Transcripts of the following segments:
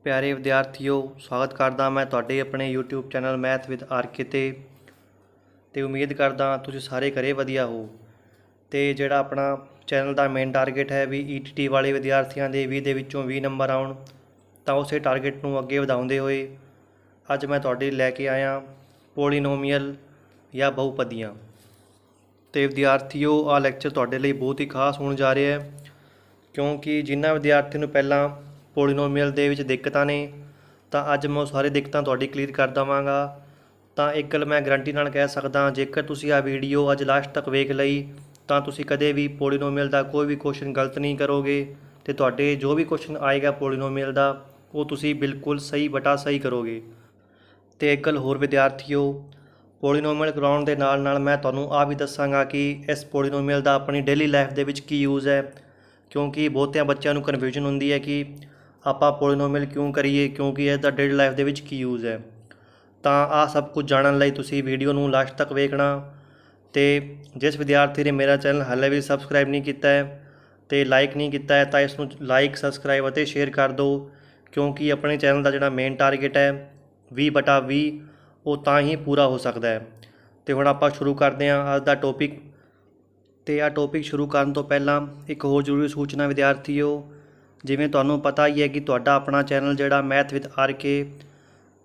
प्यारे विद्यार्थियों, स्वागत करदा मैं तुहाडे अपने YouTube channel math with RK ते उम्मीद करदा तुसीं सारे घरे वधिया हो। तो जिहड़ा अपना चैनल का मेन टारगेट है भी ETT वाले विद्यार्थियों के 20 ਦੇ ਵਿੱਚੋਂ 20 नंबर आउण, तो उस टारगेट ਨੂੰ ਅੱਗੇ ਵਧਾਉਂਦੇ ਹੋਏ ਅੱਜ मैं तुहाडे लैके आया ਪੋਲੀਨੋਮੀਅਲ या बहुपदियाँ। तो विद्यार्थियों आ लैक्चर तुहाडे ਲਈ बहुत ही खास होने जा रहा है, क्योंकि जिन्होंने विद्यार्थियों ਨੂੰ ਪਹਿਲਾਂ ਪੋਲੀਨੋਮੀਅਲ ਦੇ ਵਿੱਚ ਦਿੱਕਤਾਂ ਨੇ ਤਾਂ ਅੱਜ मैं सारी ਦਿੱਕਤਾਂ ਤੁਹਾਡੀ ਕਲੀਅਰ कर देवांगा। तो एक गल मैं गारंटी नाल कह सकदा, जेकर तुसीं आ वीडियो अज लास्ट तक वेख लई तो तुसीं कदे भी पॉलीनोमियल का कोई भी क्वेश्चन गलत नहीं करोगे तो तुहाडे जो भी क्वेश्चन आएगा पॉलीनोमियल का वो तुसीं बिल्कुल सही बटा सही करोगे। तो एक गल होर विद्यार्थियों, पॉलीनोमियल कराउण दे नाल नाल मैं तुहानूं आ भी दस्सांगा कि इस पॉलीनोमियल का अपनी डेली लाइफ दे विच की यूज़ है, क्योंकि बहुतियां बच्चों नूं कन्फ्यूजन हुंदी है कि आपां पॉलीनोमियल क्यों करिए, क्योंकि इसका डेली लाइफ दे विच की यूज़ है। तो आ सब कुछ जानने लई तुसीं वीडियो नूं लास्ट तक वेखना। तो जिस विद्यार्थी ने मेरा चैनल हाले भी सबसक्राइब नहीं किया है तो लाइक नहीं किया है तो इसनूं लाइक सबसक्राइब और शेयर कर दो, क्योंकि अपने चैनल का जिहड़ा मेन टारगेट है 20/20 वो तां ही पूरा हो सकता है। तो हुण आपां शुरू करते हैं अज दा टॉपिक। तो आ टॉपिक शुरू करन तो पहलां एक होर जरूरी सूचना विद्यार्थियों, जिवें तुहानूं पता ही है कि तुहाडा अपना चैनल जिहड़ा मैथ विद आरके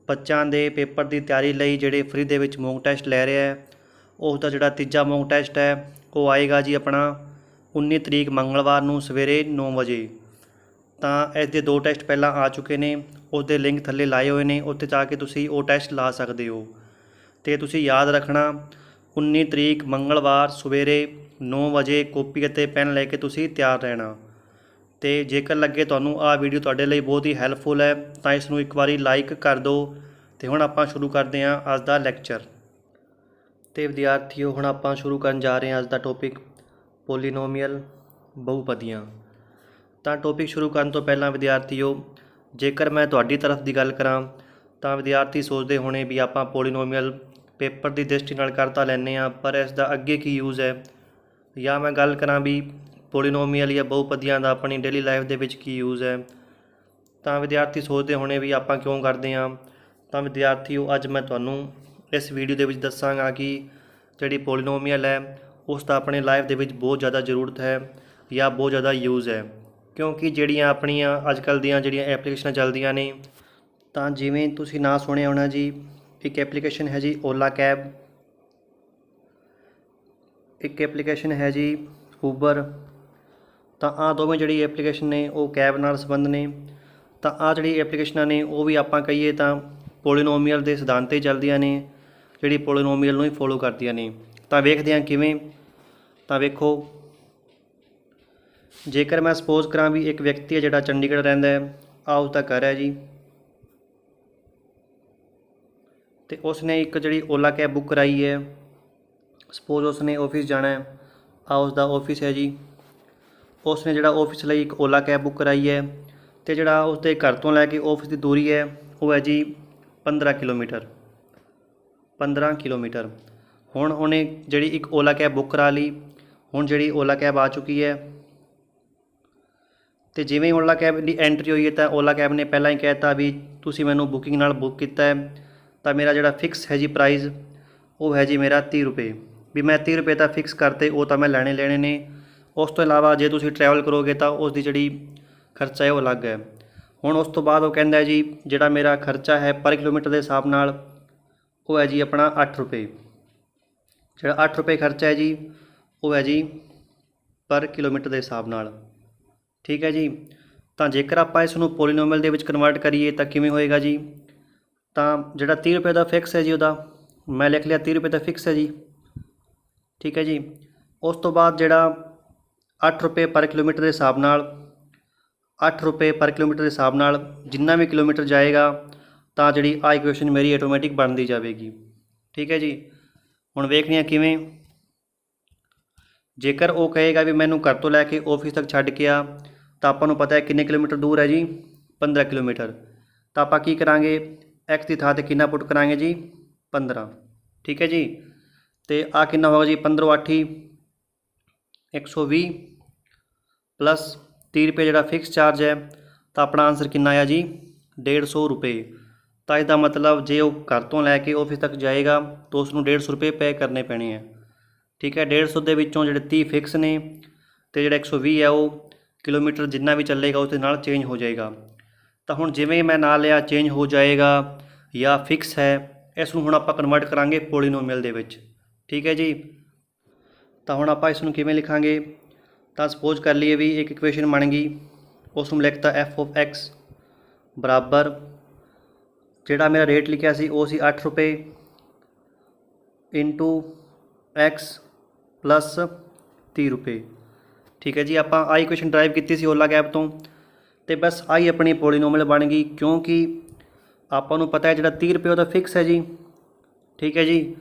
बच्चों के पेपर की तैयारी लई जिहड़े फ्री दे विच मॉक टैसट लै रहा है, उसका जिहड़ा तीजा मॉक टैसट है वो आएगा जी अपना 19 तरीक मंगलवार नूं सवेरे 9 बजे। तो इसके 2 टैसट पहलां आ चुके हैं, उसके लिंक थल्ले लाए हुए हैं, उत्ते जाके तुसीं वो टैसट ला सकते हो। तो तुसीं याद रखना 19 तरीक मंगलवार सवेरे 9 बजे कॉपी ਅਤੇ ਪੈਨ लैके तुसीं तैयार रहना। तो जेकर लगे तुहानूं आ वीडियो तुहाडे लई बहुत ही हैल्पफुल है तो इसनूं एक बारी लाइक कर दो। तो हुण आपां शुरू करते हैं अज दा लैक्चर। तो विद्यार्थियों हुण आपां शुरू करन जा रहे हैं अज दा टॉपिक पॉलीनोमियल बहुपदियाँ। तो टॉपिक शुरू करन तो पहलां विद्यार्थियों, जेकर मैं तुहाडी तरफ की गल करां तो विद्यार्थी सोचते होने भी आपां पॉलीनोमियल पेपर की दृष्टि नाल कर तां लैंदे आ, पर इसका अगे की यूज़ है, या मैं गल करां भी पॉलीनोमियल या बहुपदियाँ का अपनी डेली लाइफ दे विच की यूज़ है। तो विद्यार्थी सोचते होने भी आपां क्यों करते हैं। तो विद्यार्थियों अज मैं तुहानूं इस वीडियो दे विच दस्सांगा कि जिहड़ी पॉलीनोमियल है उसका अपने लाइफ दे विच बहुत ज़्यादा जरूरत है या बहुत ज़्यादा यूज़ है, क्योंकि जिहड़ियां अपनियां अजकल दियां जिहड़ियां एप्लीकेशन चलदियां ने, तो जिवें तुसीं नाम सुनिया होना जी, एक एप्लीकेशन है जी ओला कैब, एक एप्लीकेशन है जी उबर। तो आ दोवें जिहड़ी एप्लीकेशन ने वो कैब नाल संबंध ने। तो आ जिहड़ी एप्लीकेशनां ने वो भी आपां कहीए तां पॉलीनोमियल के सिद्धांत ते चलदियां ने, जिहड़ी पॉलीनोमियल नूं ही फॉलो करदियां ने। तो वेखदे हां किवें। तो वेखो, जेकर मैं सपोज करां भी एक व्यक्ति है जिहड़ा चंडीगढ़ रहिंदा है, आ उसका घर है जी, तो उसने एक जिहड़ी ओला कैब बुक कराई है। सपोज उसने ऑफिस जाना है, आ उसका ऑफिस है जी, उसने जिहड़ा ऑफिस लई एक ओला कैब बुक कराई है। तो जिहड़ा उसके घर तो लैके ऑफिस की दूरी है वो है जी 15 किलोमीटर। 15 किलोमीटर। हुण उन्हें जिहड़ी एक ओला कैब बुक करा ली, हुण जिहड़ी ओला कैब आ चुकी है। तो जिवें ओला कैब की एंट्री हुई है तो ओला कैब ने पहला ही कहता भी तुसीं मैनूं बुकिंग नाल बुक किया है, तो मेरा जिहड़ा फिक्स है जी प्राइस वो है जी मेरा 30 रुपये, भी मैं 30 रुपये तो फिक्स करते वो तो मैं लैने लेने ने। उस तो इलावा जे तुसीं ट्रैवल करोगे तो उसकी जिहड़ी खर्चा है वो अलग है। हुण उस तो बाद वो कहंदा है जी जिहड़ा मेरा खर्चा है पर किलोमीटर के हिसाब नाल वो है जी अपना 8 रुपये। जिहड़ा 8 रुपये खर्चा है जी वो है जी पर किलोमीटर के हिसाब नाल। ठीक है जी। तो जेकर आपां इसनूं पॉलीनोमियल दे विच कन्वर्ट करिए तो किवें होएगा जी। तो जिहड़ा 30 रुपये का फिक्स है जी उहदा मैं लिख लिया 30 रुपये का फिक्स है जी। ठीक है जी। उस तो बाद जिहड़ा 8 रुपये पर किलोमीटर के हिसाब नाल, 8 रुपये पर किलोमीटर के हिसाब नाल जिन्ना भी किलोमीटर जाएगा तो जिहड़ी आ इक्वेशन मेरी ऑटोमैटिक बनती जाएगी। ठीक है जी। हुण वेखने किवें। जेकर वो कहेगा भी मैनूं घर तो लैके ऑफिस तक छड्ड के आ, तो आपां नूं पता है किन्ने किलोमीटर दूर है जी 15 किलोमीटर। तो आपां की करांगे, एक्स की थां ते कितना पुट करांगे जी 15। ठीक है जी। तो आ कितना होगा जी 15 8 120 प्लस 30 रुपये जिहड़ा फिक्स चार्ज है, तो अपना आंसर कितना आया जी 150 रुपये। ਤਾਂ ਇਹਦਾ ਮਤਲਬ ਜੇ ਉਹ ਘਰ ਤੋਂ ਲੈ ਕੇ ਆਫਿਸ ਤੱਕ ਜਾਏਗਾ ਤਾਂ ਉਸ ਨੂੰ 150 ਰੁਪਏ ਪੇ ਕਰਨੇ ਪੈਣੇ ਹੈ। ਠੀਕ ਹੈ, 150 ਦੇ ਵਿੱਚੋਂ ਜਿਹੜੇ 30 ਫਿਕਸ ਨੇ ਅਤੇ ਜਿਹੜਾ 120 ਹੈ ਉਹ ਕਿਲੋਮੀਟਰ ਜਿੰਨਾ ਵੀ ਚੱਲੇਗਾ ਉਸ ਦੇ ਨਾਲ ਚੇਂਜ ਹੋ ਜਾਏਗਾ। ਤਾਂ ਹੁਣ ਜਿਵੇਂ ਮੈਂ ਨਾਂ ਲਿਆ ਚੇਂਜ ਹੋ ਜਾਏਗਾ ਜਾਂ ਫਿਕਸ ਹੈ, ਇਸ ਨੂੰ ਹੁਣ ਆਪਾਂ ਕਨਵਰਟ ਕਰਾਂਗੇ ਪੋਲੀਨੋਮੀਅਲ ਦੇ ਵਿੱਚ। ਠੀਕ ਹੈ ਜੀ, ਤਾਂ ਹੁਣ ਆਪਾਂ ਇਸ ਨੂੰ ਕਿਵੇਂ ਲਿਖਾਂਗੇ? ਤਾਂ ਸਪੋਜ਼ ਕਰ ਲਈਏ ਵੀ ਇੱਕ ਇਕੁਏਸ਼ਨ ਬਣ ਗਈ, ਉਸ ਨੂੰ ਲਿਖਤਾ f of x ਬਰਾਬਰ ਜਿਹੜਾ ਮੇਰਾ ਰੇਟ ਲਿਖਿਆ ਸੀ ਉਹ ਸੀ 8 ਰੁਪਏ ਇੰਟੂ x ਪਲੱਸ 30 ਰੁਪਏ। ਠੀਕ ਹੈ ਜੀ, ਆਪਾਂ ਆਹ ਇਕੁਏਸ਼ਨ ਡਰਾਈਵ ਕੀਤੀ ਸੀ ਓਲਾ ਕੈਬ ਤੋਂ, ਅਤੇ ਬਸ ਆਹੀ ਆਪਣੀ ਪੋਲੀਨੋਮੀਅਲ ਬਣ ਗਈ, ਕਿਉਂਕਿ ਆਪਾਂ ਨੂੰ ਪਤਾ ਹੈ ਜਿਹੜਾ 30 ਰੁਪਏ ਉਹਦਾ ਫਿਕਸ ਹੈ ਜੀ। ਠੀਕ ਹੈ ਜੀ,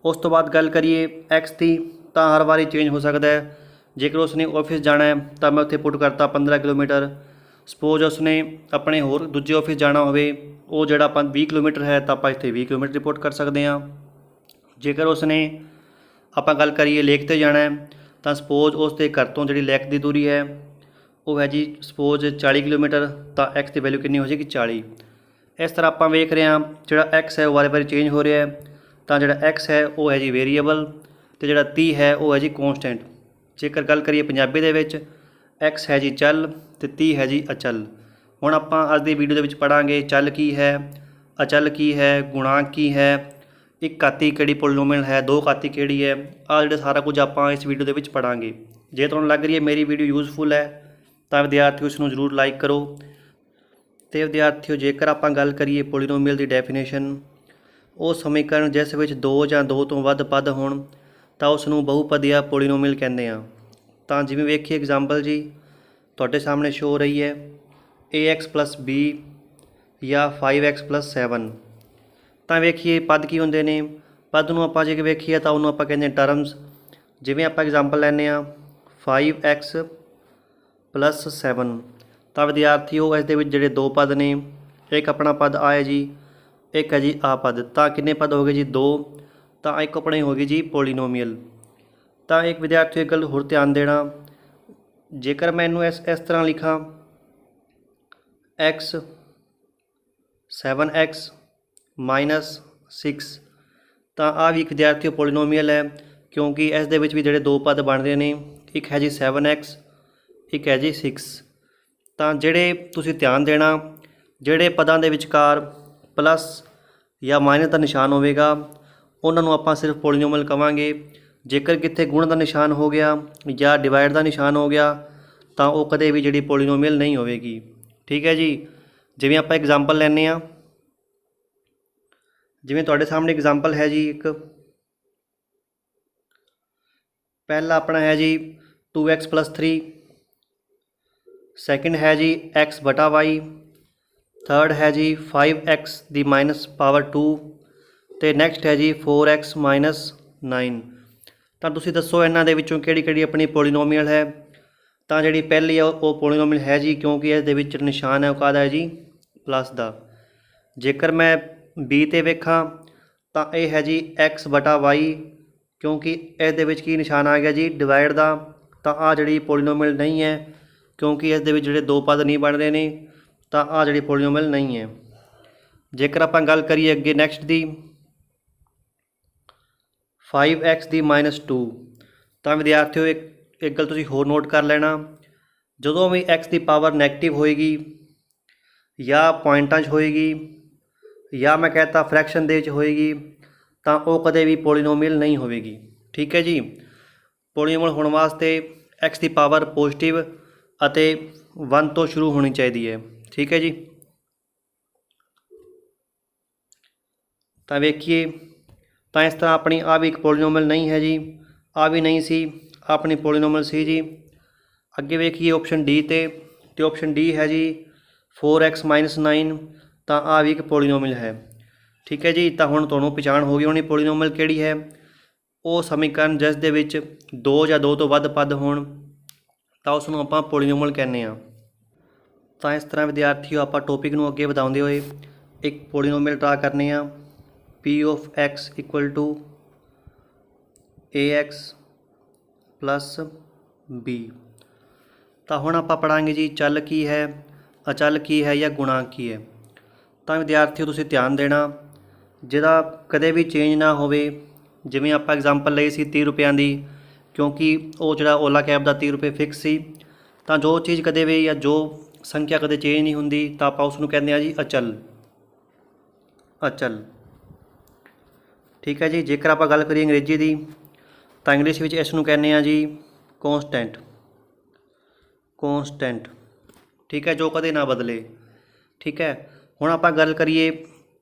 ਉਸ ਤੋਂ ਬਾਅਦ ਗੱਲ ਕਰੀਏ x ਦੀ, ਤਾਂ ਹਰ ਵਾਰੀ ਚੇਂਜ ਹੋ ਸਕਦਾ ਹੈ। ਜੇਕਰ ਉਸਨੇ ਆਫਿਸ ਜਾਣਾ ਹੈ ਤਾਂ ਮੈਂ ਉੱਥੇ ਪੁੱਟ ਕਰਤਾ 15 ਕਿਲੋਮੀਟਰ। ਸਪੋਜ਼ ਉਸਨੇ ਆਪਣੇ ਹੋਰ ਦੂਜੇ ਆਫਿਸ ਜਾਣਾ ਹੋਵੇ, ਉਹ ਜਿਹੜਾ ਆਪਾਂ 20 ਕਿਲੋਮੀਟਰ ਹੈ ਤਾਂ ਆਪਾਂ ਇੱਥੇ 20 ਕਿਲੋਮੀਟਰ ਰਿਪੋਰਟ ਕਰ ਸਕਦੇ ਹਾਂ। ਜੇਕਰ ਉਸਨੇ ਆਪਾਂ ਗੱਲ ਕਰੀਏ ਲੇਕ 'ਤੇ ਜਾਣਾ ਹੈ ਤਾਂ ਸਪੋਜ਼ ਉਸ ਦੇ ਘਰ ਤੋਂ ਜਿਹੜੀ ਲੇਕ ਦੀ ਦੂਰੀ ਹੈ ਉਹ ਹੈ ਜੀ ਸਪੋਜ਼ 40 ਕਿਲੋਮੀਟਰ, ਤਾਂ x ਦੀ ਵੈਲਿਊ ਕਿੰਨੀ ਹੋ ਜਾਏਗੀ 40। ਇਸ ਤਰ੍ਹਾਂ ਆਪਾਂ ਵੇਖ ਰਹੇ ਹਾਂ ਜਿਹੜਾ x ਹੈ ਉਹ ਵਾਰੀ ਚੇਂਜ ਹੋ ਰਿਹਾ ਹੈ, ਤਾਂ ਜਿਹੜਾ x ਹੈ ਉਹ ਹੈ ਜੀ ਵੇਰੀਏਬਲ ਅਤੇ ਜਿਹੜਾ 30 ਹੈ ਉਹ ਹੈ ਜੀ ਕੌਂਸਟੈਂਟ। ਜੇਕਰ ਗੱਲ ਕਰੀਏ ਪੰਜਾਬੀ ਦੇ ਵਿੱਚ x ਹੈ ਜੀ ਚੱਲ ਅਤੇ 30 ਹੈ ਜੀ ਅਚਲ। ਹੁਣ ਆਪਾਂ ਅੱਜ ਦੀ ਵੀਡੀਓ ਦੇ ਵਿੱਚ ਪੜ੍ਹਾਂਗੇ ਚੱਲ ਕੀ ਹੈ, ਅਚਲ ਕੀ ਹੈ, ਗੁਣਾਂਕ ਕੀ ਹੈ, ਇੱਕ ਘਾਤੀ ਕਿਹੜੀ ਪੋਲੀਨੋਮੀਅਲ ਹੈ, ਦੋ ਘਾਤੀ ਕਿਹੜੀ ਹੈ, ਆਹ ਜਿਹੜਾ ਸਾਰਾ ਕੁਝ ਆਪਾਂ ਇਸ ਵੀਡੀਓ ਦੇ ਵਿੱਚ ਪੜ੍ਹਾਂਗੇ। ਜੇ ਤੁਹਾਨੂੰ ਲੱਗ ਰਹੀ ਹੈ ਮੇਰੀ ਵੀਡੀਓ ਯੂਜ਼ਫੁਲ ਹੈ ਤਾਂ ਵਿਦਿਆਰਥੀਓ ਇਸ ਨੂੰ ਜ਼ਰੂਰ ਲਾਈਕ ਕਰੋ। ਅਤੇ ਵਿਦਿਆਰਥੀਓ ਜੇਕਰ ਆਪਾਂ ਗੱਲ ਕਰੀਏ ਪੋਲੀਨੋਮੀਅਲ ਦੀ ਡੈਫੀਨੇਸ਼ਨ, ਉਹ ਸਮੀਕਰਨ ਜਿਸ ਵਿੱਚ ਦੋ ਜਾਂ ਦੋ ਤੋਂ ਵੱਧ ਪਦ ਹੋਣ ਤਾਂ ਉਸ ਨੂੰ ਬਹੁਪਦ ਜਾਂ ਪੋਲੀਨੋਮੀਅਲ ਕਹਿੰਦੇ ਹਾਂ। ਤਾਂ ਜਿਵੇਂ ਵੇਖੀਏ ਐਗਜ਼ਾਮਪਲ ਜੀ ਤੁਹਾਡੇ ਸਾਹਮਣੇ ਸ਼ੋ ਹੋ ਰਹੀ ਹੈ ax ਪਲੱਸ b ਜਾਂ 5x ਪਲੱਸ 7। ਤਾਂ ਵੇਖੀਏ ਪਦ ਕੀ ਹੁੰਦੇ ਨੇ? ਪਦ ਨੂੰ ਆਪਾਂ ਜੇ ਵੇਖੀਏ ਤਾਂ ਉਹਨੂੰ ਆਪਾਂ ਕਹਿੰਦੇ ਟਰਮਸ। ਜਿਵੇਂ ਆਪਾਂ ਐਗਜ਼ਾਮਪਲ ਲੈਂਦੇ ਹਾਂ 5x ਪਲੱਸ 7, ਤਾਂ ਵਿਦਿਆਰਥੀਓ ਇਸ ਦੇ ਵਿੱਚ ਜਿਹੜੇ ਦੋ ਪਦ ਨੇ, ਇੱਕ ਆਪਣਾ ਪਦ ਆ ਹੈ ਜੀ, ਇੱਕ ਹੈ ਜੀ ਆ ਪਦ, ਤਾਂ ਕਿੰਨੇ ਪਦ ਹੋ ਗਏ ਜੀ 2, ਤਾਂ ਇੱਕ ਆਪਣੀ ਹੋ ਗਈ ਜੀ ਪੋਲੀਨੋਮੀਅਲ। ਤਾਂ ਇੱਕ ਵਿਦਿਆਰਥੀ ਇੱਕ ਗੱਲ ਹੋਰ ਧਿਆਨ ਦੇਣਾ, ਜੇਕਰ ਮੈਂ ਇਹਨੂੰ ਇਸ ਤਰ੍ਹਾਂ ਲਿਖਾਂ x 7x ਮਾਈਨਸ 6, ਤਾਂ ਆਹ ਵੀ ਇੱਕ ਵਿਦਿਆਰਥੀ ਪੋਲੀਨੋਮੀਅਲ ਹੈ, ਕਿਉਂਕਿ ਇਸ ਦੇ ਵਿੱਚ ਵੀ ਜਿਹੜੇ ਦੋ ਪਦ ਬਣ ਰਹੇ ਨੇ, ਇੱਕ ਹੈ ਜੀ 7x, ਇੱਕ ਹੈ ਜੀ 6। ਤਾਂ ਜਿਹੜੇ ਤੁਸੀਂ ਧਿਆਨ ਦੇਣਾ, ਜਿਹੜੇ ਪਦਾਂ ਦੇ ਵਿਚਕਾਰ ਪਲੱਸ ਜਾਂ ਮਾਈਨਸ ਦਾ ਨਿਸ਼ਾਨ ਹੋਵੇਗਾ ਉਹਨਾਂ ਨੂੰ ਆਪਾਂ ਸਿਰਫ ਪੋਲੀਨੋਮੀਅਲ ਕਹਾਂਗੇ। ਜੇਕਰ ਕਿਤੇ ਗੁਣ ਦਾ ਨਿਸ਼ਾਨ ਹੋ ਗਿਆ ਜਾਂ ਡਿਵਾਈਡ ਦਾ ਨਿਸ਼ਾਨ ਹੋ ਗਿਆ ਤਾਂ ਉਹ ਕਦੇ ਵੀ ਜਿਹੜੀ ਪੋਲੀਨੋਮੀਅਲ ਨਹੀਂ ਹੋਵੇਗੀ। ਠੀਕ ਹੈ ਜੀ, ਜਿਵੇਂ ਆਪਾਂ ਐਗਜ਼ਾਮਪਲ ਲੈਂਦੇ ਹਾਂ, ਜਿਵੇਂ ਤੁਹਾਡੇ ਸਾਹਮਣੇ ਐਗਜ਼ਾਮਪਲ ਹੈ ਜੀ ਇੱਕ, ਪਹਿਲਾ ਆਪਣਾ ਹੈ ਜੀ 2x ਪਲੱਸ 3, ਸੈਕਿੰਡ ਹੈ ਜੀ x ਬਟਾ y, ਥਰਡ ਹੈ ਜੀ 5x ਦੀ ਮਾਈਨਸ ਪਾਵਰ 2, ਅਤੇ ਨੈਕਸਟ ਹੈ ਜੀ 4x ਮਾਈਨਸ 9। ਤਾਂ ਤੁਸੀਂ ਦੱਸੋ ਇਹਨਾਂ ਦੇ ਵਿੱਚੋਂ ਕਿਹੜੀ ਕਿਹੜੀ ਆਪਣੀ ਪੋਲੀਨੋਮੀਅਲ ਹੈ? ਤਾਂ ਜਿਹੜੀ ਪਹਿਲੀ ਹੈ ਉਹ ਪੋਲੀਨੋਮੀਅਲ ਹੈ ਜੀ, ਕਿਉਂਕਿ ਇਸ ਦੇ ਵਿੱਚ ਨਿਸ਼ਾਨ ਹੈ ਉਹ ਕਾਹਦਾ ਹੈ ਜੀ ਪਲੱਸ ਦਾ। ਜੇਕਰ ਮੈਂ b 'ਤੇ ਵੇਖਾਂ ਤਾਂ ਇਹ ਹੈ ਜੀ x ਬਟਾ y, ਕਿਉਂਕਿ ਇਸ ਦੇ ਵਿੱਚ ਕੀ ਨਿਸ਼ਾਨ ਆ ਗਿਆ ਜੀ ਡਿਵਾਈਡ ਦਾ, ਤਾਂ ਆਹ ਜਿਹੜੀ ਪੋਲੀਨੋਮੀਅਲ ਨਹੀਂ ਹੈ, ਕਿਉਂਕਿ ਇਸ ਦੇ ਵਿੱਚ ਜਿਹੜੇ ਦੋ ਪਦ ਨਹੀਂ ਬਣ ਰਹੇ ਨੇ, ਤਾਂ ਆਹ ਜਿਹੜੀ ਪੋਲੀਨੋਮੀਅਲ ਨਹੀਂ ਹੈ। ਜੇਕਰ ਆਪਾਂ ਗੱਲ ਕਰੀਏ ਅੱਗੇ ਨੈਕਸਟ ਦੀ 5x ਦੀ ਮਾਈਨਸ 2, ਤਾਂ ਵਿਦਿਆਰਥੀਓ ਇੱਕ ਗੱਲ ਤੁਸੀਂ ਹੋਰ ਨੋਟ ਕਰ ਲੈਣਾ, ਜਦੋਂ ਵੀ x ਦੀ ਪਾਵਰ ਨੈਗੇਟਿਵ ਹੋਏਗੀ ਜਾਂ ਪੁਆਇੰਟਾਂ 'ਚ ਹੋਏਗੀ ਜਾਂ ਮੈਂ ਕਹਿਤਾ ਫਰੈਕਸ਼ਨ ਦੇ ਵਿੱਚ ਹੋਏਗੀ ਤਾਂ ਉਹ ਕਦੇ ਵੀ ਪੋਲੀਨੋਮੀਅਲ ਨਹੀਂ ਹੋਵੇਗੀ। ਠੀਕ ਹੈ ਜੀ, ਪੋਲੀਨੋਮੀਅਲ ਹੋਣ ਵਾਸਤੇ x ਦੀ ਪਾਵਰ ਪੋਜ਼ੀਟਿਵ ਅਤੇ 1 ਤੋਂ ਸ਼ੁਰੂ ਹੋਣੀ ਚਾਹੀਦੀ ਹੈ। ਠੀਕ ਹੈ ਜੀ, ਤਾਂ ਵੇਖੀਏ ਤਾਂ ਇਸ ਤਰ੍ਹਾਂ ਆਪਣੀ ਆ ਵੀ ਇੱਕ ਪੋਲੀਨੋਮੀਅਲ ਨਹੀਂ ਹੈ ਜੀ, ਆ ਵੀ ਨਹੀਂ ਸੀ, ਆਪਣੀ ਪੋਲੀਨੋਮੀਅਲ ਸੀ ਜੀ। ਅੱਗੇ ਵੇਖੀਏ ਆਪਸ਼ਨ ਡੀ 'ਤੇ, ਅਤੇ ਆਪਸ਼ਨ ਡੀ ਹੈ ਜੀ 4x ਮਾਈਨਸ 9, ਤਾਂ ਆ ਵੀ ਇੱਕ ਪੋਲੀਨੋਮੀਅਲ ਹੈ। ਠੀਕ ਹੈ ਜੀ, ਤਾਂ ਹੁਣ ਤੁਹਾਨੂੰ ਪਛਾਣ ਹੋ ਗਈ ਹੋਣੀ ਪੋਲੀਨੋਮੀਅਲ ਕਿਹੜੀ ਹੈ। ਉਹ ਸਮੀਕਰਨ ਜਿਸ ਦੇ ਵਿੱਚ ਦੋ ਜਾਂ ਦੋ ਤੋਂ ਵੱਧ ਪਦ ਹੋਣ ਤਾਂ ਉਸ ਨੂੰ ਆਪਾਂ ਪੋਲੀਨੋਮੀਅਲ ਕਹਿੰਦੇ ਹਾਂ। ਤਾਂ ਇਸ ਤਰ੍ਹਾਂ ਵਿਦਿਆਰਥੀਓ ਆਪਾਂ ਟੋਪਿਕ ਨੂੰ ਅੱਗੇ ਵਧਾਉਂਦੇ ਹੋਏ ਇੱਕ ਪੋਲੀਨੋਮੀਅਲ ਡਰਾ ਕਰਨੇ ਆ, p of x equal to ax plus b। ਤਾਂ ਹੁਣ ਆਪਾਂ ਪੜ੍ਹਾਂਗੇ ਜੀ ਚੱਲ ਕੀ ਹੈ, ਅਚਲ ਕੀ ਹੈ ਜਾਂ ਗੁਣਾਂਕ ਕੀ ਹੈ। ਤਾਂ ਵਿਦਿਆਰਥੀਓ ਤੁਸੀਂ ਧਿਆਨ ਦੇਣਾ, ਜਿਹਦਾ ਕਦੇ ਵੀ ਚੇਂਜ ਨਾ ਹੋਵੇ। ਜਿਵੇਂ ਆਪਾਂ ਐਗਜ਼ਾਮਪਲ ਲਈ ਸੀ 30 ਰੁਪਿਆਂ ਦੀ, ਕਿਉਂਕਿ ਉਹ ਜਿਹੜਾ ਓਲਾ ਕੈਬ ਦਾ 30 ਰੁਪਏ ਫਿਕਸ ਸੀ। ਤਾਂ ਜੋ ਚੀਜ਼ ਕਦੇ ਵੀ ਜਾਂ ਜੋ ਸੰਖਿਆ ਕਦੇ ਚੇਂਜ ਨਹੀਂ ਹੁੰਦੀ ਤਾਂ ਆਪਾਂ ਉਸ ਨੂੰ ਕਹਿੰਦੇ ਹਾਂ ਜੀ ਅਚਲ। ਅਚਲ, ਠੀਕ ਹੈ ਜੀ। ਜੇਕਰ ਆਪਾਂ ਗੱਲ ਕਰੀਏ ਅੰਗਰੇਜ਼ੀ ਦੀ, ਤਾਂ ਇੰਗਲਿਸ਼ ਵਿੱਚ ਇਸ ਨੂੰ ਕਹਿੰਦੇ ਹਾਂ ਜੀ ਕੌਂਸਟੈਂਟ। ਕੌਂਸਟੈਂਟ, ਠੀਕ ਹੈ, ਜੋ ਕਦੇ ਨਾ ਬਦਲੇ। ਠੀਕ ਹੈ, ਹੁਣ ਆਪਾਂ ਗੱਲ ਕਰੀਏ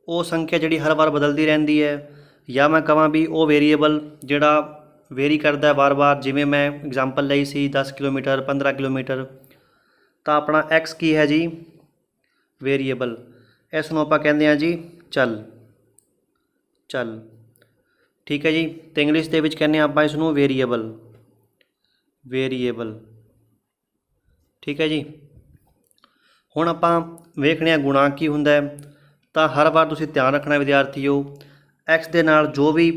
ਉਹ ਸੰਖਿਆ ਜਿਹੜੀ ਹਰ ਵਾਰ ਬਦਲਦੀ ਰਹਿੰਦੀ ਹੈ, ਜਾਂ ਮੈਂ ਕਹਾਂ ਵੀ ਉਹ ਵੇਰੀਏਬਲ ਜਿਹੜਾ ਵੇਰੀ ਕਰਦਾ ਵਾਰ-ਵਾਰ। ਜਿਵੇਂ ਮੈਂ ਐਗਜ਼ਾਮਪਲ ਲਈ ਸੀ 10 ਕਿਲੋਮੀਟਰ, 15 ਕਿਲੋਮੀਟਰ। ਤਾਂ ਆਪਣਾ ਐਕਸ ਕੀ ਹੈ ਜੀ? ਵੇਰੀਏਬਲ। ਇਸ ਨੂੰ ਆਪਾਂ ਕਹਿੰਦੇ ਹਾਂ ਜੀ ਚੱਲ। ਚੱਲ, ਠੀਕ ਹੈ ਜੀ। ਅਤੇ ਇੰਗਲਿਸ਼ ਦੇ ਵਿੱਚ ਕਹਿੰਦੇ ਹਾਂ ਆਪਾਂ ਇਸ ਨੂੰ ਵੇਰੀਏਬਲ। ਵੇਰੀਏਬਲ, ਠੀਕ ਹੈ ਜੀ। ਹੁਣ ਆਪਾਂ ਵੇਖਦੇ ਹਾਂ ਗੁਣਾਂਕ ਕੀ ਹੁੰਦਾ ਹੈ। ਤਾਂ ਹਰ ਵਾਰ ਤੁਸੀਂ ਧਿਆਨ ਰੱਖਣਾ ਵਿਦਿਆਰਥੀਓ, ਐਕਸ ਦੇ ਨਾਲ ਜੋ ਵੀ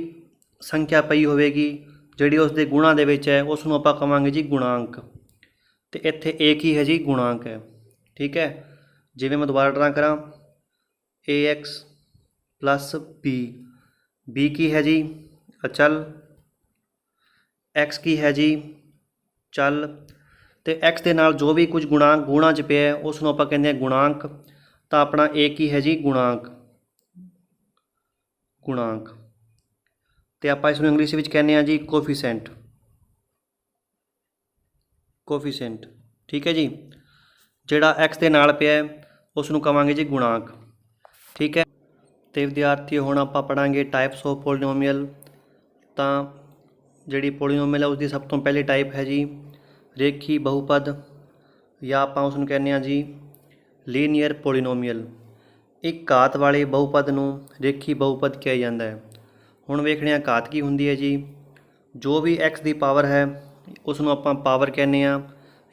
ਸੰਖਿਆ ਪਈ ਹੋਵੇਗੀ ਜਿਹੜੀ ਉਸ ਦੇ ਗੁਣਾਂ ਦੇ ਵਿੱਚ ਹੈ, ਉਸ ਨੂੰ ਆਪਾਂ ਕਹਾਂਗੇ ਜੀ ਗੁਣਾਂਕ। ਅਤੇ ਇੱਥੇ ਏ ਕੀ ਹੈ ਜੀ? ਗੁਣਾਂਕ ਹੈ। ਠੀਕ ਹੈ, ਜਿਵੇਂ ਮੈਂ ਦੁਬਾਰਾ ਡਰਾ ਕਰਾਂ, AX ਪਲੱਸ ਬੀ ਕੀ ਹੈ ਜੀ? ਅਚਲ। ਐਕਸ ਕੀ ਹੈ ਜੀ? ਚੱਲ। ਅਤੇ ਐਕਸ ਦੇ ਨਾਲ ਜੋ ਵੀ ਕੁਝ ਗੁਣਾਂ 'ਚ ਪਿਆ ਉਸ ਨੂੰ ਆਪਾਂ ਕਹਿੰਦੇ ਹਾਂ ਗੁਣਾਂਕ। ਤਾਂ ਆਪਣਾ ਏ ਕੀ ਹੈ ਜੀ? ਗੁਣਾਂਕ। ਗੁਣਾਂਕ, ਅਤੇ ਆਪਾਂ ਇਸ ਨੂੰ ਇੰਗਲਿਸ਼ ਵਿੱਚ ਕਹਿੰਦੇ ਹਾਂ ਜੀ ਕੋਫੀਸ਼ੈਂਟ। ਕੋਫੀਸ਼ੈਂਟ, ਠੀਕ ਹੈ ਜੀ। ਜਿਹੜਾ ਐਕਸ ਦੇ ਨਾਲ ਪਿਆ ਉਸ ਨੂੰ ਕਹਾਂਗੇ ਜੀ ਗੁਣਾਂਕ। ਠੀਕ ਹੈ, ਅਤੇ ਵਿਦਿਆਰਥੀਓ ਹੁਣ ਆਪਾਂ ਪੜ੍ਹਾਂਗੇ ਟਾਈਪਸ ਆਫ ਪੋਲੀਨੋਮੀਅਲ। ਤਾਂ ਜਿਹੜੀ ਪੋਲੀਨੋਮੀਅਲ ਹੈ ਉਸਦੀ ਸਭ ਤੋਂ ਪਹਿਲੀ ਟਾਈਪ ਹੈ ਜੀ ਰੇਖੀ ਬਹੁਪਦ, ਜਾਂ ਆਪਾਂ ਉਸ ਨੂੰ ਕਹਿੰਦੇ ਹਾਂ ਜੀ ਲੀਨੀਅਰ ਪੋਲੀਨੋਮੀਅਲ। ਇੱਕ ਘਾਤ ਵਾਲੇ ਬਹੁਪਦ ਨੂੰ ਰੇਖੀ ਬਹੁਪਦ ਕਿਹਾ ਜਾਂਦਾ ਹੈ। ਹੁਣ ਵੇਖਦੇ ਹਾਂ ਘਾਤ ਕੀ ਹੁੰਦੀ ਹੈ ਜੀ। ਜੋ ਵੀ ਐਕਸ ਦੀ ਪਾਵਰ ਹੈ ਉਸ ਨੂੰ ਆਪਾਂ ਪਾਵਰ ਕਹਿੰਦੇ ਹਾਂ,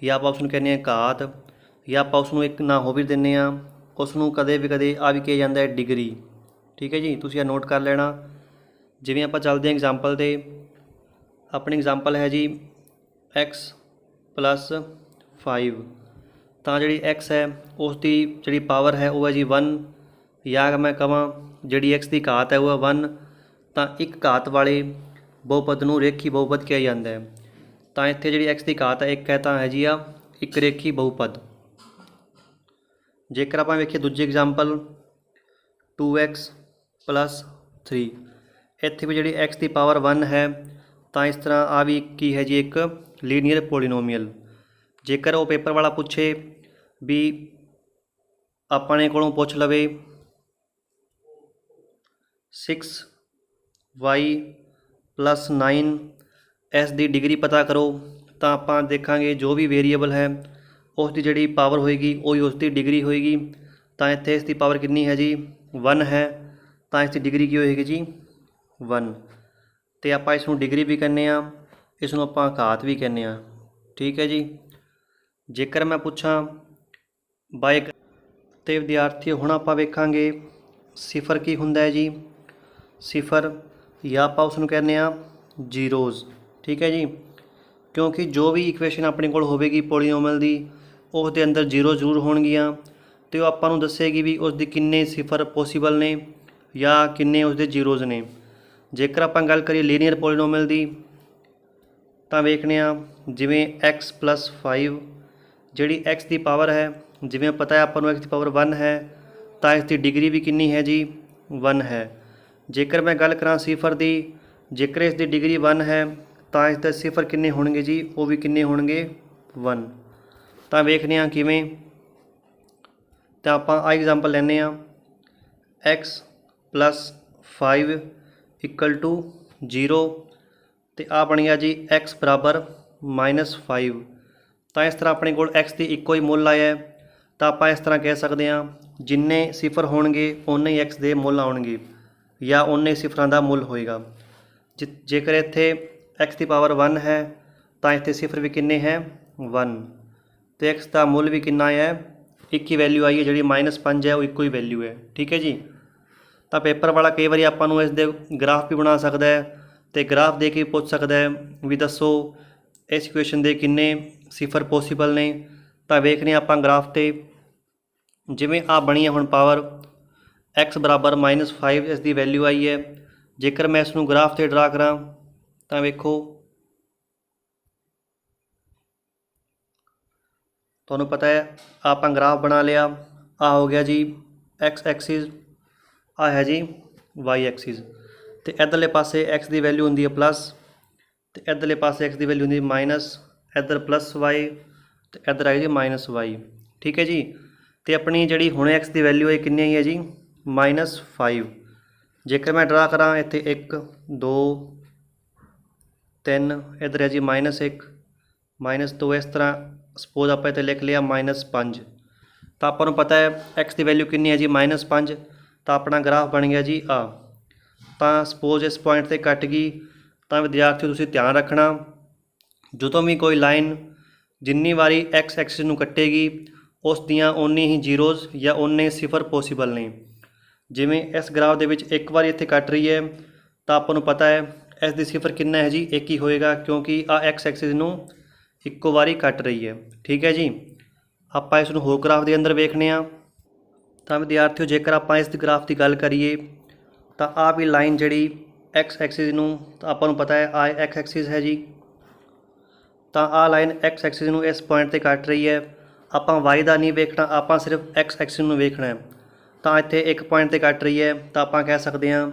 ਜਾਂ ਆਪਾਂ ਉਸ ਨੂੰ ਕਹਿੰਦੇ ਹਾਂ ਘਾਤ, ਜਾਂ ਆਪਾਂ ਉਸ ਨੂੰ ਇੱਕ ਨਾ ਹੋ ਵੀ ਦਿੰਦੇ ਹਾਂ, ਉਸ ਨੂੰ ਕਦੇ ਆ ਵੀ ਕਿਹਾ ਜਾਂਦਾ ਹੈ ਡਿਗਰੀ। ਠੀਕ ਹੈ ਜੀ, ਤੁਸੀਂ ਇਹ ਨੋਟ ਕਰ ਲੈਣਾ। ਜਿਵੇਂ ਆਪਾਂ ਚੱਲਦੇ ਹਾਂ ਐਗਜ਼ਾਮਪਲ 'ਤੇ। ਆਪਣੀ ਐਗਜ਼ਾਮਪਲ ਹੈ ਜੀ x ਪਲੱਸ 5। ਤਾਂ ਜਿਹੜੀ x ਹੈ ਉਸ ਦੀ ਜਿਹੜੀ ਪਾਵਰ ਹੈ ਉਹ ਹੈ ਜੀ 1, ਜਾਂ ਮੈਂ ਕਹਾਂ ਜਿਹੜੀ x ਦੀ ਘਾਤ ਹੈ ਉਹ ਹੈ 1। ਤਾਂ ਇੱਕ ਘਾਤ ਵਾਲੇ ਬਹੁਪਦ ਨੂੰ ਰੇਖੀ ਬਹੁਪਦ ਕਿਹਾ ਜਾਂਦਾ ਹੈ। ਤਾਂ ਇੱਥੇ ਜਿਹੜੀ x ਦੀ ਘਾਤ ਹੈ 1 ਹੈ, ਤਾਂ ਹੈ ਜੀ ਆ ਇੱਕ ਰੇਖੀ ਬਹੁਪਦ। ਜੇਕਰ ਆਪਾਂ ਵੇਖੀਏ ਦੂਜੀ ਐਗਜ਼ਾਮਪਲ 2x ਪਲੱਸ 3। ਇੱਥੇ ਵੀ ਜਿਹੜੀ x ਦੀ ਪਾਵਰ 1 ਹੈ, ਤਾਂ ਇਸ ਤਰ੍ਹਾਂ ਆ ਵੀ ਕੀ ਹੈ ਜੀ ਇੱਕ ਲੀਨੀਅਰ ਪੋਲੀਨੋਮੀਅਲ। ਜੇਕਰ ਉਹ ਪੇਪਰ ਵਾਲਾ ਪੁੱਛੇ ਵੀ ਆਪਣੇ ਕੋਲੋਂ ਪੁੱਛ ਲਵੇ 6y ਪਲੱਸ 9 ਇਸ ਦੀ ਡਿਗਰੀ ਪਤਾ ਕਰੋ। ਤਾਂ ਆਪਾਂ ਦੇਖਾਂਗੇ ਜੋ ਵੀ ਵੇਰੀਏਬਲ ਹੈ ਉਸ ਦੀ ਜਿਹੜੀ ਪਾਵਰ ਹੋਏਗੀ ਉਹੀ ਉਸ ਦੀ ਡਿਗਰੀ ਹੋਏਗੀ। ਤਾਂ ਇੱਥੇ ਇਸ ਦੀ ਪਾਵਰ ਕਿੰਨੀ ਹੈ ਜੀ? 1 ਹੈ। ਤਾਂ ਇਸ ਦੀ ਡਿਗਰੀ ਕੀ ਹੋਏਗੀ ਜੀ? 1। ਅਤੇ ਆਪਾਂ ਇਸ ਨੂੰ ਡਿਗਰੀ ਵੀ ਕਹਿੰਦੇ ਹਾਂ, ਇਸ ਨੂੰ ਆਪਾਂ ਘਾਤ ਵੀ ਕਹਿੰਦੇ ਹਾਂ। ਠੀਕ ਹੈ ਜੀ। ਜੇਕਰ ਮੈਂ ਪੁੱਛਾਂ ਬਾਈ, ਅਤੇ ਵਿਦਿਆਰਥੀ ਹੁਣ ਆਪਾਂ ਵੇਖਾਂਗੇ ਸਿਫਰ ਕੀ ਹੁੰਦਾ ਹੈ ਜੀ। ਸਿਫਰ, ਜਾਂ ਆਪਾਂ ਉਸ ਨੂੰ ਕਹਿੰਦੇ ਹਾਂ ਜ਼ੀਰੋਜ਼। ਠੀਕ ਹੈ ਜੀ, ਕਿਉਂਕਿ ਜੋ ਵੀ ਇਕੁਏਸ਼ਨ ਆਪਣੇ ਕੋਲ ਹੋਵੇਗੀ ਪੋਲੀਨੋਮੀਅਲ ਦੀ ਉਸ ਦੇ ਅੰਦਰ ਜ਼ੀਰੋ ਜ਼ਰੂਰ ਹੋਣਗੀਆਂ, ਅਤੇ ਉਹ ਆਪਾਂ ਨੂੰ ਦੱਸੇਗੀ ਵੀ ਉਸ ਦੇ ਕਿੰਨੇ ਸਿਫਰ ਪੋਸੀਬਲ ਨੇ ਜਾਂ ਕਿੰਨੇ ਉਸ ਦੇ ਜ਼ੀਰੋਜ਼ ਨੇ। ਜੇਕਰ ਆਪਾਂ ਗੱਲ ਕਰੀਏ ਲੀਨੀਅਰ ਪੋਲੀਨੋਮੀਅਲ ਦੀ, ਤਾਂ ਵੇਖਦੇ ਹਾਂ ਜਿਵੇਂ x ਪਲੱਸ 5। ਜਿਹੜੀ x ਦੀ ਪਾਵਰ ਹੈ, ਜਿਵੇਂ ਪਤਾ ਹੈ ਆਪਾਂ ਨੂੰ x ਦੀ ਪਾਵਰ 1 ਹੈ, ਤਾਂ ਇਸ ਦੀ ਡਿਗਰੀ ਵੀ ਕਿੰਨੀ ਹੈ ਜੀ? 1 ਹੈ। ਜੇਕਰ ਮੈਂ ਗੱਲ ਕਰਾਂ ਸਿਫਰ ਦੀ, ਜੇਕਰ ਇਸ ਦੀ ਡਿਗਰੀ 1 ਹੈ ਤਾਂ ਇਸ ਦੇ ਸਿਫਰ ਕਿੰਨੇ ਹੋਣਗੇ ਜੀ? ਉਹ ਵੀ ਕਿੰਨੇ ਹੋਣਗੇ? 1। ਤਾਂ ਵੇਖਦੇ ਹਾਂ ਕਿਵੇਂ। ਤਾਂ ਆਪਾਂ ਆ ਐਗਜ਼ਾਮਪਲ ਲੈਂਦੇ ਹਾਂ x ਪਲੱਸ 5 ਇਕੁਅਲ ਟੂ 0, ਅਤੇ ਆ ਬਣ ਗਿਆ ਜੀ x ਬਰਾਬਰ -5। ਤਾਂ ਇਸ ਤਰ੍ਹਾਂ ਆਪਣੇ ਕੋਲ x ਦੀ ਇੱਕੋ ਹੀ ਮੁੱਲ ਆਇਆ। ਤਾਂ ਆਪਾਂ ਇਸ ਤਰ੍ਹਾਂ ਕਹਿ ਸਕਦੇ ਹਾਂ ਜਿੰਨੇ ਸਿਫਰ ਹੋਣਗੇ ਓਨੇ ਹੀ x ਦੇ ਮੁੱਲ ਆਉਣਗੇ, ਜਾਂ ਓਨੇ ਸਿਫਰਾਂ ਦਾ ਮੁੱਲ ਹੋਏਗਾ। ਜੇਕਰ ਇੱਥੇ x ਦੀ ਪਾਵਰ 1 ਹੈ ਤਾਂ ਇੱਥੇ ਸਿਫਰ ਵੀ ਕਿੰਨੇ ਹੈ? 1। ਅਤੇ x ਦਾ ਮੁੱਲ ਵੀ ਕਿੰਨਾ ਹੈ? ਇੱਕ ਹੀ ਵੈਲਿਊ ਆਈ ਹੈ, ਜਿਹੜੀ -5 ਹੈ ਉਹ ਇੱਕੋ ਹੀ ਵੈਲਿਊ ਹੈ। ਠੀਕ ਹੈ ਜੀ। ਤਾਂ ਪੇਪਰ ਵਾਲਾ ਕਈ ਵਾਰੀ ਆਪਾਂ ਨੂੰ ਇਸ ਦੇ ਗ੍ਰਾਫ ਵੀ ਬਣਾ ਸਕਦਾ ਹੈ, ਅਤੇ ਗ੍ਰਾਫ ਦੇ ਕੇ ਪੁੱਛ ਸਕਦਾ ਹੈ ਵੀ ਦੱਸੋ ਇਸ ਇਕੁਏਸ਼ਨ ਦੇ ਕਿੰਨੇ ਸਿਫਰ ਪੋਸੀਬਲ ਨੇ। ਤਾਂ ਵੇਖਦੇ ਹਾਂ ਆਪਾਂ ਗ੍ਰਾਫ 'ਤੇ। ਜਿਵੇਂ ਆ ਬਣੀ ਹੈ ਹੁਣ ਪਾਵਰ, x बराबर -5 इस दी वैल्यू आई है। जेकर मैं इसनूं ग्राफ से ड्रा करा तो वेखो तुहानूं पता है आप ग्राफ बना लिया। आ हो गया जी x एक्सिस, आ है जी y एक्सिस। तो इधरले पासे x की वैल्यू होंगी है प्लस, तो इधरले पासे x की वैल्यू होंगी माइनस, इधर प्लस y, तो इधर आई जी -y। ठीक है जी। तो अपनी जी हुण x की वैल्यू है कितनी आई है जी -5। जेकर मैं ड्रा करा इत्थे 1 2 3, इधर है जी -1 -2, इस तरह सपोज आप इत्थे लिख लिया -5। तो आपां नूं पता है x की वैल्यू कितनी है जी -5। तो अपना ग्राफ बन गया जी आ। तो सपोज इस पॉइंट से कट गई तो विद्यार्थियों तुसीं ध्यान रखना, ਜਦੋਂ भी कोई लाइन जिन्नी वारी एक्स एक्सिस नूं कटेगी उस दियां उन्नी ही जीरोज़ या उन्ने सिफर पॉसीबल ने। जिवें इस ग्राफ दे विच एक बार इत्थे कट रही है तो आपां नूं पता है इस दी सिफर कितना है जी एक ही होएगा, क्योंकि आ एक्स एक्सिस नूं इक्को वारी कट रही है। ठीक है जी। आपां इस नूं होर ग्राफ दे अंदर वेखने आ। तो विद्यार्थियों जेकर आपां इस ग्राफ की गल करिए तो आ भी लाइन जिहड़ी एक्स एक्सिस नूं, तो आपां नूं पता है आ एक्स एक्सिस है जी। तो आ लाइन एक्स एक्सिस नूं इस पॉइंट से कट रही है। आपां वाई का नहीं वेखना, आपां सिर्फ एक्स एक्सिस नूं वेखना है। तो इत्थे एक पॉइंट से कट रही है तो आपां कह सकते हैं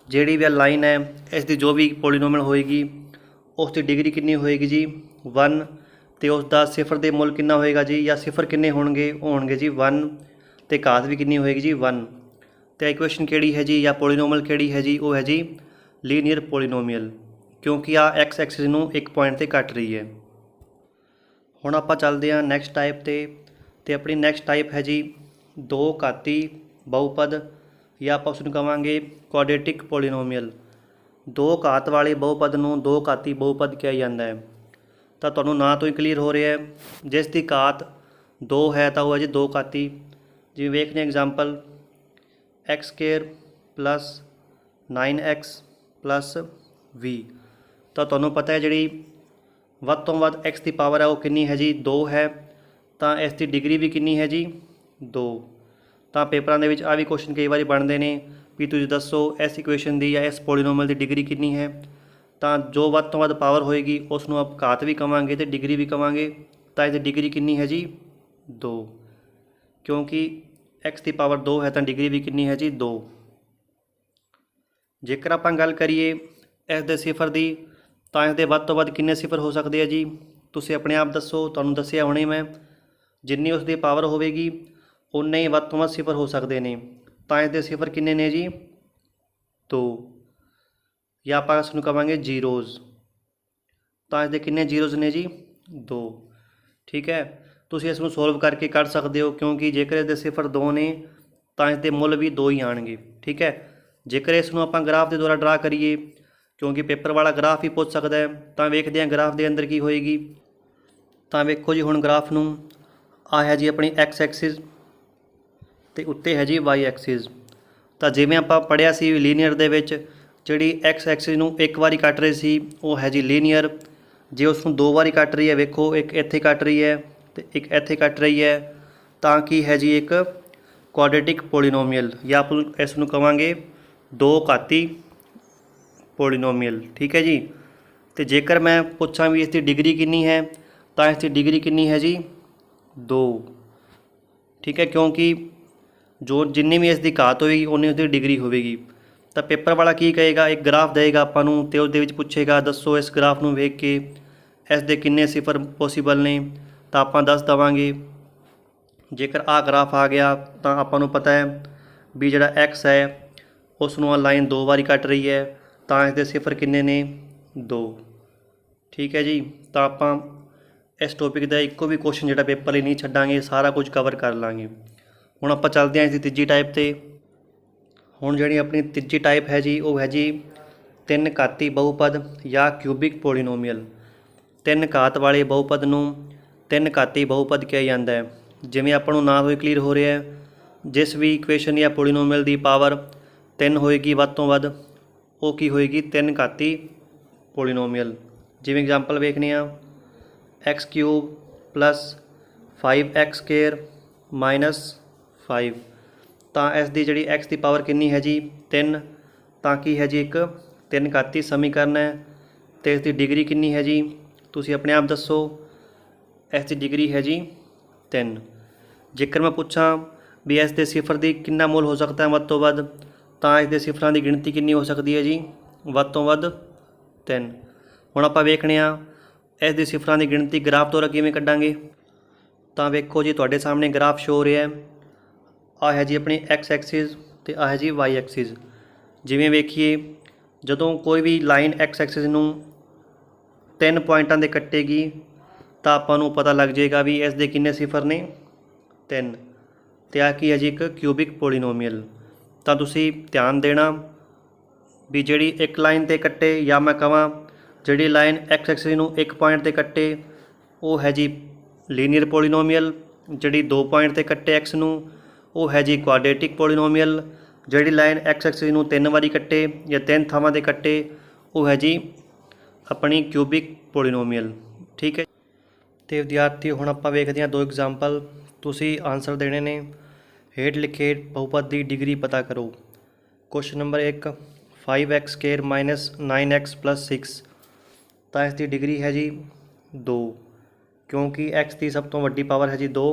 जिहड़ी भी लाइन है इसकी जो भी पोलीनोमियल होएगी उसकी डिग्री कितनी होएगी जी 1, तो उसका सिफर के मुल कितना होएगा जी, या सिफर कितने होणगे जी 1, तो घात भी कितनी होएगी जी 1। तो इक्वेशन केड़ी है जी या पोलीनोमियल केड़ी है जी, वो है जी लीनियर पोलीनोमियल, क्योंकि आ एक्स एक्सिस नूं एक पॉइंट से कट रही है। हुण आपां चलदे हां नैक्सट टाइप ते अपनी नैक्सट टाइप है जी दो घाती बहुपद, या आपां उसनूं कहांगे क्वाड्रेटिक पोलीनोमियल। दो घात वाले बहुपद नूं दो घाती बहुपद किया जाता है। तो तुहानूं नां तो ही क्लीयर हो रहा है जिस दी घात 2 है तो वह है जी दो घाती। जिवें वेखने example x² plus 9x plus v। तो तुहानूं पता है जिहड़ी वध तो वध x की पावर है वो कितनी है जी 2 है, तो इस दी डिग्री भी कितनी है जी 2। तो पेपरां दे विच आ भी क्वेश्चन कई बार बनते हैं भी तुसीं दसो इस इक्वेशन की या इस पोलीनोमियल की डिग्री कितनी है। तो जो वध तो वध पावर होएगी उसनूं आप घात भी कहांगे तो डिग्री भी कहांगे। तो इसकी डिग्री कितनी है जी 2, क्योंकि x की पावर 2 है तो डिग्री भी कितनी है जी 2। जेकर आपां गल करिए इस दे सिफर की तो इसके वध तो वध कितने सिफर हो सकते हैं जी, तुसीं अपने आप दसो। तुहानूं दस्सिया हुणे मैं जिन्नी उसकी पावर होवेगी उन्ने ही वध तो वध सिफर हो सकते हैं। तो इसके सिफर कितने ने जी 2, या आपां इसनूं कहांगे जीरोज़। तो इसके कितने जीरोज़ ने जी 2। ठीक है। तुसीं इसनूं सोल्व करके कढ़ सकते हो, क्योंकि जेकर इसके सिफर 2 ने तो इसके मुल भी 2 ही आएंगे। ठीक है। जेकर इसनूं आपां ग्राफ के द्वारा ड्रा करिए, क्योंकि पेपर वाला ग्राफ ही पूछ सकता है, तो वेखते हैं ग्राफ के अंदर की होएगी। तो वेखो जी हुण ग्राफ नूं आ है जी अपनी एक्स एक्सिस ते उत्ते है जी वाई एक्सिस। तो जिवें आपां पढ़िया सी लीनियर दे विच जिहड़ी एक्स एक्सिस नूं एक वारी कट रही सी वो है जी लीनियर। जे उसनूं दो वारी कट रही है, वेखो एक इत्थे कट रही है तो एक इत्थे कट रही है, तो की है जी एक क्वाड्रेटिक पोलीनोमियल, या आप इसनूं कहांगे दो घाती पोलीनोमियल। ठीक है जी। तो जेकर मैं पूछां भी इसकी डिग्री कितनी है तो इसकी डिग्री कितनी है जी 2। ठीक है। क्योंकि जो जिन्नी भी इसकी घात होएगी उन्नी उसकी डिग्री होगी। तो पेपर वाला की कहेगा एक ग्राफ देगा आपां नूं ते उस दे विच पुछेगा दसो इस ग्राफ नूं वेख के इस दे किन्ने सिफर पॉसीबल ने, तो आपां दस देवांगे। जेकर आ ग्राफ आ गया तो आपां नूं पता है भी जिहड़ा एक्स है उसनूं लाइन दो बारी कट रही है, तो इसके सिफर किन्ने ने 2। ठीक है जी। तो आपां इस टॉपिक का एको भी क्वेश्चन जिहड़ा पेपर लई नहीं छड्डांगे, सारा कुछ कवर कर लांगे। हुण आपां चलदे हां इसकी तीजी टाइप ते। हुण जिहड़ी अपनी तीजी टाइप है जी वो है जी तीन घाती बहुपद या क्यूबिक पोलीनोमियल। तीन घात वाले बहुपद नूं तीन घाती बहुपद किया जाता है। जिवें आपां नूं नाम तो क्लीयर हो रहा है जिस भी इक्वेशन या पोलीनोमियल की पावर 3 होएगी वध तो वध वो की होएगी तीन घाती पोलीनोमियल। जिवें एग्जाम्पल वेखने x³ प्लस 5x² -5। ਤਾਂ ਇਸ ਦੀ ਜਿਹੜੀ x ਦੀ ਪਾਵਰ ਕਿੰਨੀ ਹੈ ਜੀ 3, ਤਾਂ ਕੀ ਹੈ ਜੀ ਇੱਕ 3 ਘਾਤੀ ਸਮੀਕਰਨ ਹੈ। ਤੇ ਇਸ ਦੀ ਡਿਗਰੀ ਕਿੰਨੀ ਹੈ ਜੀ, ਤੁਸੀਂ ਆਪਣੇ ਆਪ ਦੱਸੋ। ਇਸ ਦੀ ਡਿਗਰੀ ਹੈ ਜੀ 3। ਜੇਕਰ ਮੈਂ ਪੁੱਛਾਂ ਵੀ ਇਸ ਦੇ ਸਿਫਰ ਦੀ ਕਿੰਨਾ ਮੁੱਲ ਹੋ ਸਕਦਾ ਹੈ ਵੱਧ ਤੋਂ ਵੱਧ, ਤਾਂ ਇਸ ਦੇ ਸਿਫਰਾਂ ਦੀ ਗਿਣਤੀ ਕਿੰਨੀ ਹੋ ਸਕਦੀ ਹੈ ਜੀ, ਵੱਧ ਤੋਂ ਵੱਧ 3। ਹੁਣ ਆਪਾਂ ਵੇਖਦੇ ਹਾਂ ਇਸ ਦੀ ਸਿਫਰਾਂ ਦੀ ਗਿਣਤੀ ਗ੍ਰਾਫ ਦੁਆਰਾ ਕਿਵੇਂ ਕੱਢਾਂਗੇ। ਤਾਂ ਵੇਖੋ ਜੀ, ਤੁਹਾਡੇ ਸਾਹਮਣੇ ਗ੍ਰਾਫ ਸ਼ੋ ਹੋ ਰਿਹਾ ਹੈ। ਆਹ ਹੈ ਜੀ ਆਪਣੀ x ਐਕਸਿਸ ਤੇ ਆਹ ਹੈ ਜੀ y ਐਕਸਿਸ। ਜਿਵੇਂ ਵੇਖੀਏ, ਜਦੋਂ ਕੋਈ ਵੀ ਲਾਈਨ x ਐਕਸਿਸ ਨੂੰ 3 ਪੁਆਇੰਟਾਂ ਦੇ ਕੱਟੇਗੀ ਤਾਂ ਆਪਾਂ ਨੂੰ ਪਤਾ ਲੱਗ ਜਾਏਗਾ ਵੀ ਇਸ ਦੇ ਕਿੰਨੇ ਸਿਫਰ ਨੇ, 3। ਤੇ ਆਹ ਕੀ ਹੈ ਜੀ, ਇੱਕ ਕਿਊਬਿਕ ਪੋਲੀਨੋਮੀਅਲ। ਤਾਂ ਤੁਸੀਂ ਧਿਆਨ ਦੇਣਾ ਵੀ ਜਿਹੜੀ ਇੱਕ ਲਾਈਨ 'ਤੇ ਕੱਟੇ, ਜਾਂ ਮੈਂ ਕਹਾਂ ਜਿਹੜੀ ਲਾਈਨ x ਐਕਸਿਸ ਨੂੰ 1 ਪੁਆਇੰਟ 'ਤੇ ਕੱਟੇ, ਉਹ ਹੈ ਜੀ ਲੀਨੀਅਰ ਪੋਲੀਨੋਮੀਅਲ। ਜਿਹੜੀ 2 ਪੁਆਇੰਟ 'ਤੇ ਕੱਟੇ x ਨੂੰ, ਉਹ ਹੈ ਜੀ ਕੁਆਡਰੇਟਿਕ ਪੋਲੀਨੋਮੀਅਲ। ਜਿਹੜੀ ਲਾਈਨ x ਐਕਸਿਸ ਨੂੰ 3 ਵਾਰੀ ਕੱਟੇ ਜਾਂ 3 ਥਾਵਾਂ 'ਤੇ ਕੱਟੇ, ਉਹ ਹੈ ਜੀ ਆਪਣੀ ਕਿਊਬਿਕ ਪੋਲੀਨੋਮੀਅਲ। ਠੀਕ ਹੈ। ਤੇ ਵਿਦਿਆਰਥੀ, ਹੁਣ ਆਪਾਂ ਵੇਖਦੇ ਹਾਂ 2 ਐਗਜ਼ਾਮਪਲ। ਤੁਸੀਂ ਆਨਸਰ ਦੇਣੇ ਨੇ। ਹੇਠ ਲਿਖੇ ਬਹੁਪਦ ਦੀ ਡਿਗਰੀ ਪਤਾ ਕਰੋ। Question number 1, 5x² - 9x + 6। ਤਾਂ ਇਸ ਦੀ ਡਿਗਰੀ ਹੈ ਜੀ 2, ਕਿਉਂਕਿ x ਦੀ ਸਭ ਤੋਂ ਵੱਡੀ ਪਾਵਰ ਹੈ ਜੀ 2।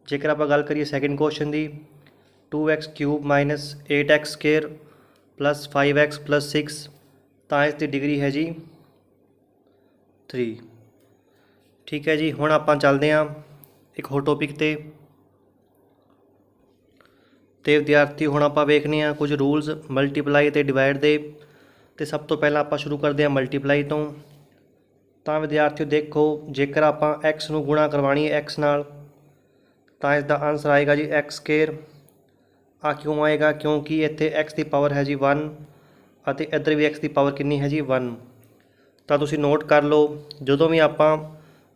ਜੇਕਰ ਆਪਾਂ ਗੱਲ ਕਰੀਏ ਸੈਕਿੰਡ ਕੁਐਸਚਨ ਦੀ, 2x³ - 8x² + 5x + 6। ਤਾਂ ਇਸ ਦੀ ਡਿਗਰੀ ਹੈ ਜੀ 3। ਠੀਕ ਹੈ ਜੀ। ਹੁਣ ਆਪਾਂ ਚੱਲਦੇ ਹਾਂ ਇੱਕ ਹੋਰ ਟੋਪਿਕ 'ਤੇ। ਵਿਦਿਆਰਥੀ, ਹੁਣ ਆਪਾਂ ਵੇਖਦੇ ਹਾਂ ਕੁਝ ਰੂਲਸ ਮਲਟੀਪਲਾਈ ਅਤੇ ਡਿਵਾਈਡ ਦੇ। ਅਤੇ ਸਭ ਤੋਂ ਪਹਿਲਾਂ ਆਪਾਂ ਸ਼ੁਰੂ ਕਰਦੇ ਹਾਂ ਮਲਟੀਪਲਾਈ ਤੋਂ। ਤਾਂ ਵਿਦਿਆਰਥੀਓ ਦੇਖੋ, ਜੇਕਰ ਆਪਾਂ x ਨੂੰ ਗੁਣਾ ਕਰਵਾਉਣੀ ਹੈ x ਨਾਲ, ਤਾਂ ਇਸ ਦਾ ਆਨਸਰ ਆਏਗਾ ਜੀ x²। ਆ ਕਿਉਂ ਆਏਗਾ, ਕਿਉਂਕਿ ਇੱਥੇ x ਦੀ ਪਾਵਰ ਹੈ ਜੀ 1 ਅਤੇ ਇੱਧਰ ਵੀ x ਦੀ ਪਾਵਰ ਕਿੰਨੀ ਹੈ ਜੀ 1। ਤਾਂ ਤੁਸੀਂ ਨੋਟ ਕਰ ਲਓ, ਜਦੋਂ ਵੀ ਆਪਾਂ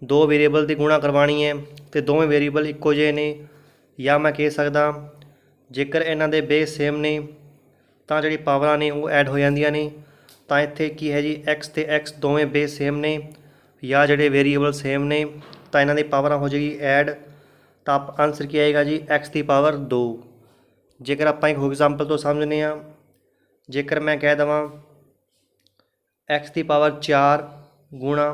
2 ਵੇਰੀਏਬਲ ਦੀ ਗੁਣਾ ਕਰਵਾਉਣੀ ਹੈ ਅਤੇ ਦੋਵੇਂ ਵੇਰੀਏਬਲ ਇੱਕੋ ਜਿਹੇ ਨੇ, ਜਾਂ ਮੈਂ ਕਹਿ ਸਕਦਾ ਜੇਕਰ ਇਹਨਾਂ ਦੇ ਬੇਸ ਸੇਮ ਨੇ, ਤਾਂ ਜਿਹੜੀ ਪਾਵਰਾਂ ਨੇ ਉਹ ਐਡ ਹੋ ਜਾਂਦੀਆਂ ਨੇ। ਤਾਂ ਇੱਥੇ ਕੀ ਹੈ ਜੀ, x ਅਤੇ x ਦੋਵੇਂ ਬੇਸ ਸੇਮ ਨੇ, ਜਾਂ ਜਿਹੜੇ ਵੇਰੀਏਬਲ ਸੇਮ ਨੇ, ਤਾਂ ਇਹਨਾਂ ਦੀ ਪਾਵਰਾਂ ਹੋ ਜਾਏਗੀ ਐਡ। ਤਾਂ ਆਨਸਰ ਕੀ ਆਏਗਾ ਜੀ, x ਦੀ ਪਾਵਰ 2। ਜੇਕਰ ਆਪਾਂ ਇੱਕ ਹੋਰ ਐਗਜ਼ਾਮਪਲ ਤੋਂ ਸਮਝਦੇ ਹਾਂ, ਜੇਕਰ ਮੈਂ ਕਹਿ ਦੇਵਾਂ x ਦੀ ਪਾਵਰ 4 ਗੁਣਾ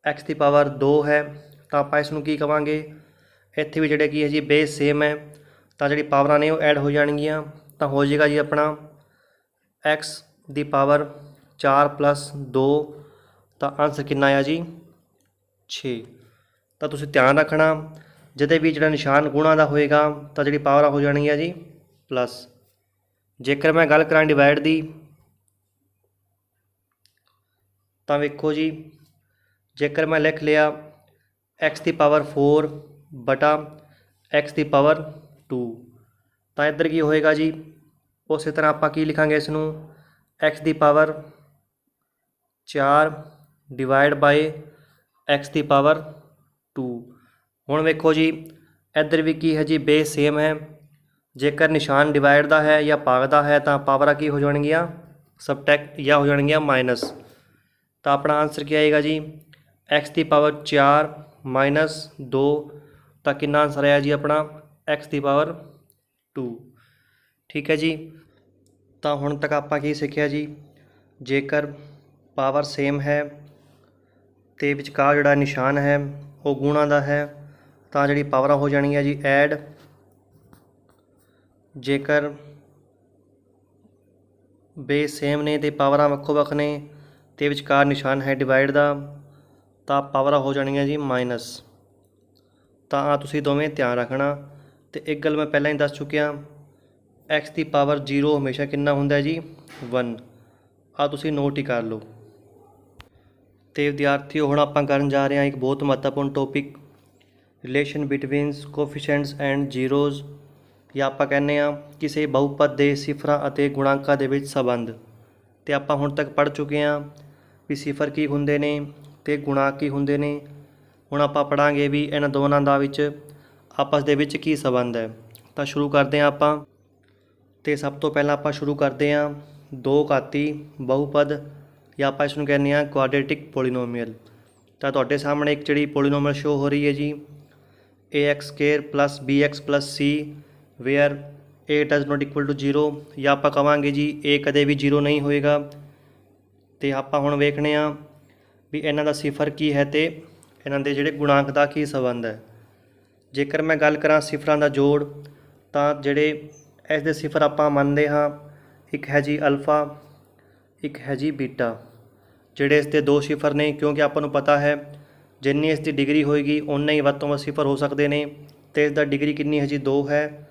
x ਦੀ ਪਾਵਰ 2 ਹੈ, ਤਾਂ ਆਪਾਂ ਇਸ ਨੂੰ ਕੀ ਕਵਾਂਗੇ, ਇੱਥੇ ਵੀ ਜਿਹੜੇ ਕੀ ਹੈ ਜੀ ਬੇਸ ਸੇਮ ਹੈ, ਤਾਂ ਜਿਹੜੀ ਪਾਵਰਾਂ ਨੇ ਉਹ ਐਡ ਹੋ ਜਾਣਗੀਆਂ। ਤਾਂ ਹੋ ਜਾਏਗਾ ਜੀ ਆਪਣਾ x ਦੀ ਪਾਵਰ 4 + 2। ਤਾਂ ਆਨਸਰ ਕਿੰਨਾ ਆਇਆ ਜੀ 6। ਤਾਂ ਤੁਸੀਂ ਧਿਆਨ ਰੱਖਣਾ, ਜਦੋਂ ਵੀ ਜਿਹੜਾ ਨਿਸ਼ਾਨ ਗੁਣਾ ਦਾ ਹੋਏਗਾ ਤਾਂ ਜਿਹੜੀ ਪਾਵਰਾਂ ਹੋ ਜਾਣਗੀਆਂ ਜੀ ਪਲੱਸ। ਜੇਕਰ ਮੈਂ ਗੱਲ ਕਰਾਂ ਡਿਵਾਈਡ ਦੀ, ਤਾਂ ਵੇਖੋ ਜੀ, ਜੇਕਰ ਮੈਂ ਲਿਖ ਲਿਆ x ਦੀ ਪਾਵਰ 4 ਬਟਾ x ਦੀ ਪਾਵਰ 2, ਤਾਂ ਇੱਧਰ ਕੀ ਹੋਏਗਾ ਜੀ, ਉਸੇ ਤਰ੍ਹਾਂ ਆਪਾਂ ਕੀ ਲਿਖਾਂਗੇ ਇਸ ਨੂੰ, x ਦੀ ਪਾਵਰ 4 ਡਿਵਾਈਡ ਬਾਏ x ਦੀ ਪਾਵਰ 2। ਹੁਣ ਵੇਖੋ ਜੀ, ਇੱਧਰ ਵੀ ਕੀ ਹੈ ਜੀ ਬੇਸ ਸੇਮ ਹੈ। ਜੇਕਰ ਨਿਸ਼ਾਨ ਡਿਵਾਈਡ ਦਾ ਹੈ ਜਾਂ ਭਾਗ ਦਾ ਹੈ, ਤਾਂ ਪਾਵਰਾਂ ਕੀ ਹੋ ਜਾਣਗੀਆਂ, ਸਬਟੈਕਟ ਜਾਂ ਹੋ ਜਾਣਗੀਆਂ ਮਾਈਨਸ। ਤਾਂ ਆਪਣਾ ਆਨਸਰ ਕੀ ਆਏਗਾ ਜੀ, x ਦੀ ਪਾਵਰ 4 - 2। ਤਾਂ ਕਿੰਨਾ ਆਨਸਰ ਆਇਆ ਜੀ ਆਪਣਾ, x ਦੀ ਪਾਵਰ 2। ਠੀਕ ਹੈ ਜੀ। ਤਾਂ ਹੁਣ ਤੱਕ ਆਪਾਂ ਕੀ ਸਿੱਖਿਆ ਜੀ, ਜੇਕਰ ਪਾਵਰ ਸੇਮ ਹੈ ਅਤੇ ਵਿਚਕਾਰ ਜਿਹੜਾ ਨਿਸ਼ਾਨ ਹੈ ਉਹ ਗੁਣਾ ਦਾ ਹੈ, ਤਾਂ ਜਿਹੜੀ ਪਾਵਰਾਂ ਹੋ ਜਾਣਗੀਆਂ ਜੀ ਐਡ। ਜੇਕਰ ਬੇਸ ਸੇਮ ਨੇ ਅਤੇ ਪਾਵਰਾਂ ਵੱਖੋ ਵੱਖ ਨੇ ਅਤੇ ਵਿਚਕਾਰ ਨਿਸ਼ਾਨ ਹੈ ਡਿਵਾਈਡ ਦਾ, ਤਾਂ ਪਾਵਰਾਂ ਹੋ ਜਾਣਗੀਆਂ ਜੀ ਮਾਈਨਸ। ਤਾਂ ਆ ਤੁਸੀਂ ਦੋਵੇਂ ਧਿਆਨ ਰੱਖਣਾ। ਅਤੇ ਇੱਕ ਗੱਲ ਮੈਂ ਪਹਿਲਾਂ ਹੀ ਦੱਸ ਚੁੱਕਿਆ, x ਦੀ ਪਾਵਰ 0 ਹਮੇਸ਼ਾ ਕਿੰਨਾ ਹੁੰਦਾ ਜੀ 1। ਆ ਤੁਸੀਂ ਨੋਟ ਹੀ ਕਰ ਲਓ। ਅਤੇ ਵਿਦਿਆਰਥੀਓ, ਹੁਣ ਆਪਾਂ ਕਰਨ ਜਾ ਰਹੇ ਹਾਂ ਇੱਕ ਬਹੁਤ ਮਹੱਤਵਪੂਰਨ ਟੋਪਿਕ, ਰਿਲੇਸ਼ਨ ਬਿਟਵੀਨਸ ਕੋਫੀਸ਼ੀਐਂਟਸ ਐਂਡ ਜ਼ੀਰੋਜ਼, ਜਾਂ ਆਪਾਂ ਕਹਿੰਦੇ ਹਾਂ ਕਿਸੇ ਬਹੁਪਦ ਦੇ ਸਿਫਰਾਂ ਅਤੇ ਗੁਣਾਂਕਾਂ ਦੇ ਵਿੱਚ ਸੰਬੰਧ। ਅਤੇ ਆਪਾਂ ਹੁਣ ਤੱਕ ਪੜ੍ਹ ਚੁੱਕੇ ਹਾਂ ਵੀ ਸਿਫਰ ਕੀ ਹੁੰਦੇ ਨੇ ਅਤੇ ਗੁਣਾਂਕ ਕੀ ਹੁੰਦੇ ਨੇ। ਹੁਣ ਆਪਾਂ ਪੜ੍ਹਾਂਗੇ ਵੀ ਇਹਨਾਂ ਦੋਨਾਂ ਦਾ ਵਿੱਚ ਆਪਸ ਦੇ ਵਿੱਚ ਕੀ ਸੰਬੰਧ ਹੈ। ਤਾਂ ਸ਼ੁਰੂ ਕਰਦੇ ਹਾਂ ਆਪਾਂ। ਅਤੇ ਸਭ ਤੋਂ ਪਹਿਲਾਂ ਆਪਾਂ ਸ਼ੁਰੂ ਕਰਦੇ ਹਾਂ 2 ਘਾਤੀ ਬਹੁਪਦ, ਜਾਂ ਆਪਾਂ ਇਸ ਨੂੰ ਕਹਿੰਦੇ ਹਾਂ ਕੁਆਡਰੇਟਿਕ ਪੋਲੀਨੋਮੀਅਲ। ਤਾਂ ਤੁਹਾਡੇ ਸਾਹਮਣੇ ਇੱਕ ਜਿਹੜੀ ਪੋਲੀਨੋਮੀਅਲ ਸ਼ੋ ਹੋ ਰਹੀ ਹੈ ਜੀ, ax² + bx + c where a does not equal to 0, ਜਾਂ ਆਪਾਂ ਕਹਾਂਗੇ ਜੀ a ਕਦੇ ਵੀ 0 ਨਹੀਂ ਹੋਏਗਾ। ਅਤੇ ਆਪਾਂ ਹੁਣ ਵੇਖਦੇ ਹਾਂ ਵੀ ਇਹਨਾਂ ਦਾ ਸਿਫਰ ਕੀ ਹੈ ਅਤੇ ਇਹਨਾਂ ਦੇ ਜਿਹੜੇ ਗੁਣਾਂਕ ਦਾ ਕੀ ਸੰਬੰਧ ਹੈ। ਜੇਕਰ ਮੈਂ ਗੱਲ ਕਰਾਂ ਸਿਫਰਾਂ ਦਾ ਜੋੜ, ਤਾਂ ਜਿਹੜੇ ਇਸ ਦੇ ਸਿਫਰ ਆਪਾਂ ਮੰਨਦੇ ਹਾਂ, ਇੱਕ ਹੈ ਜੀ ਅਲਫਾ, ਇੱਕ ਹੈ ਜੀ ਬੀਟਾ। ਜਿਹੜੇ ਇਸ ਦੇ 2 ਸਿਫਰ ਨੇ, ਕਿਉਂਕਿ ਆਪਾਂ ਨੂੰ ਪਤਾ ਹੈ ਜਿੰਨੀ ਇਸ ਦੀ ਡਿਗਰੀ ਹੋਏਗੀ ਉਨੇ ਹੀ ਵੱਧ ਤੋਂ ਵੱਧ ਸਿਫਰ ਹੋ ਸਕਦੇ ਨੇ, ਅਤੇ ਇਸ ਦਾ ਡਿਗਰੀ ਕਿੰਨੀ ਹੈ ਜੀ 2 ਹੈ,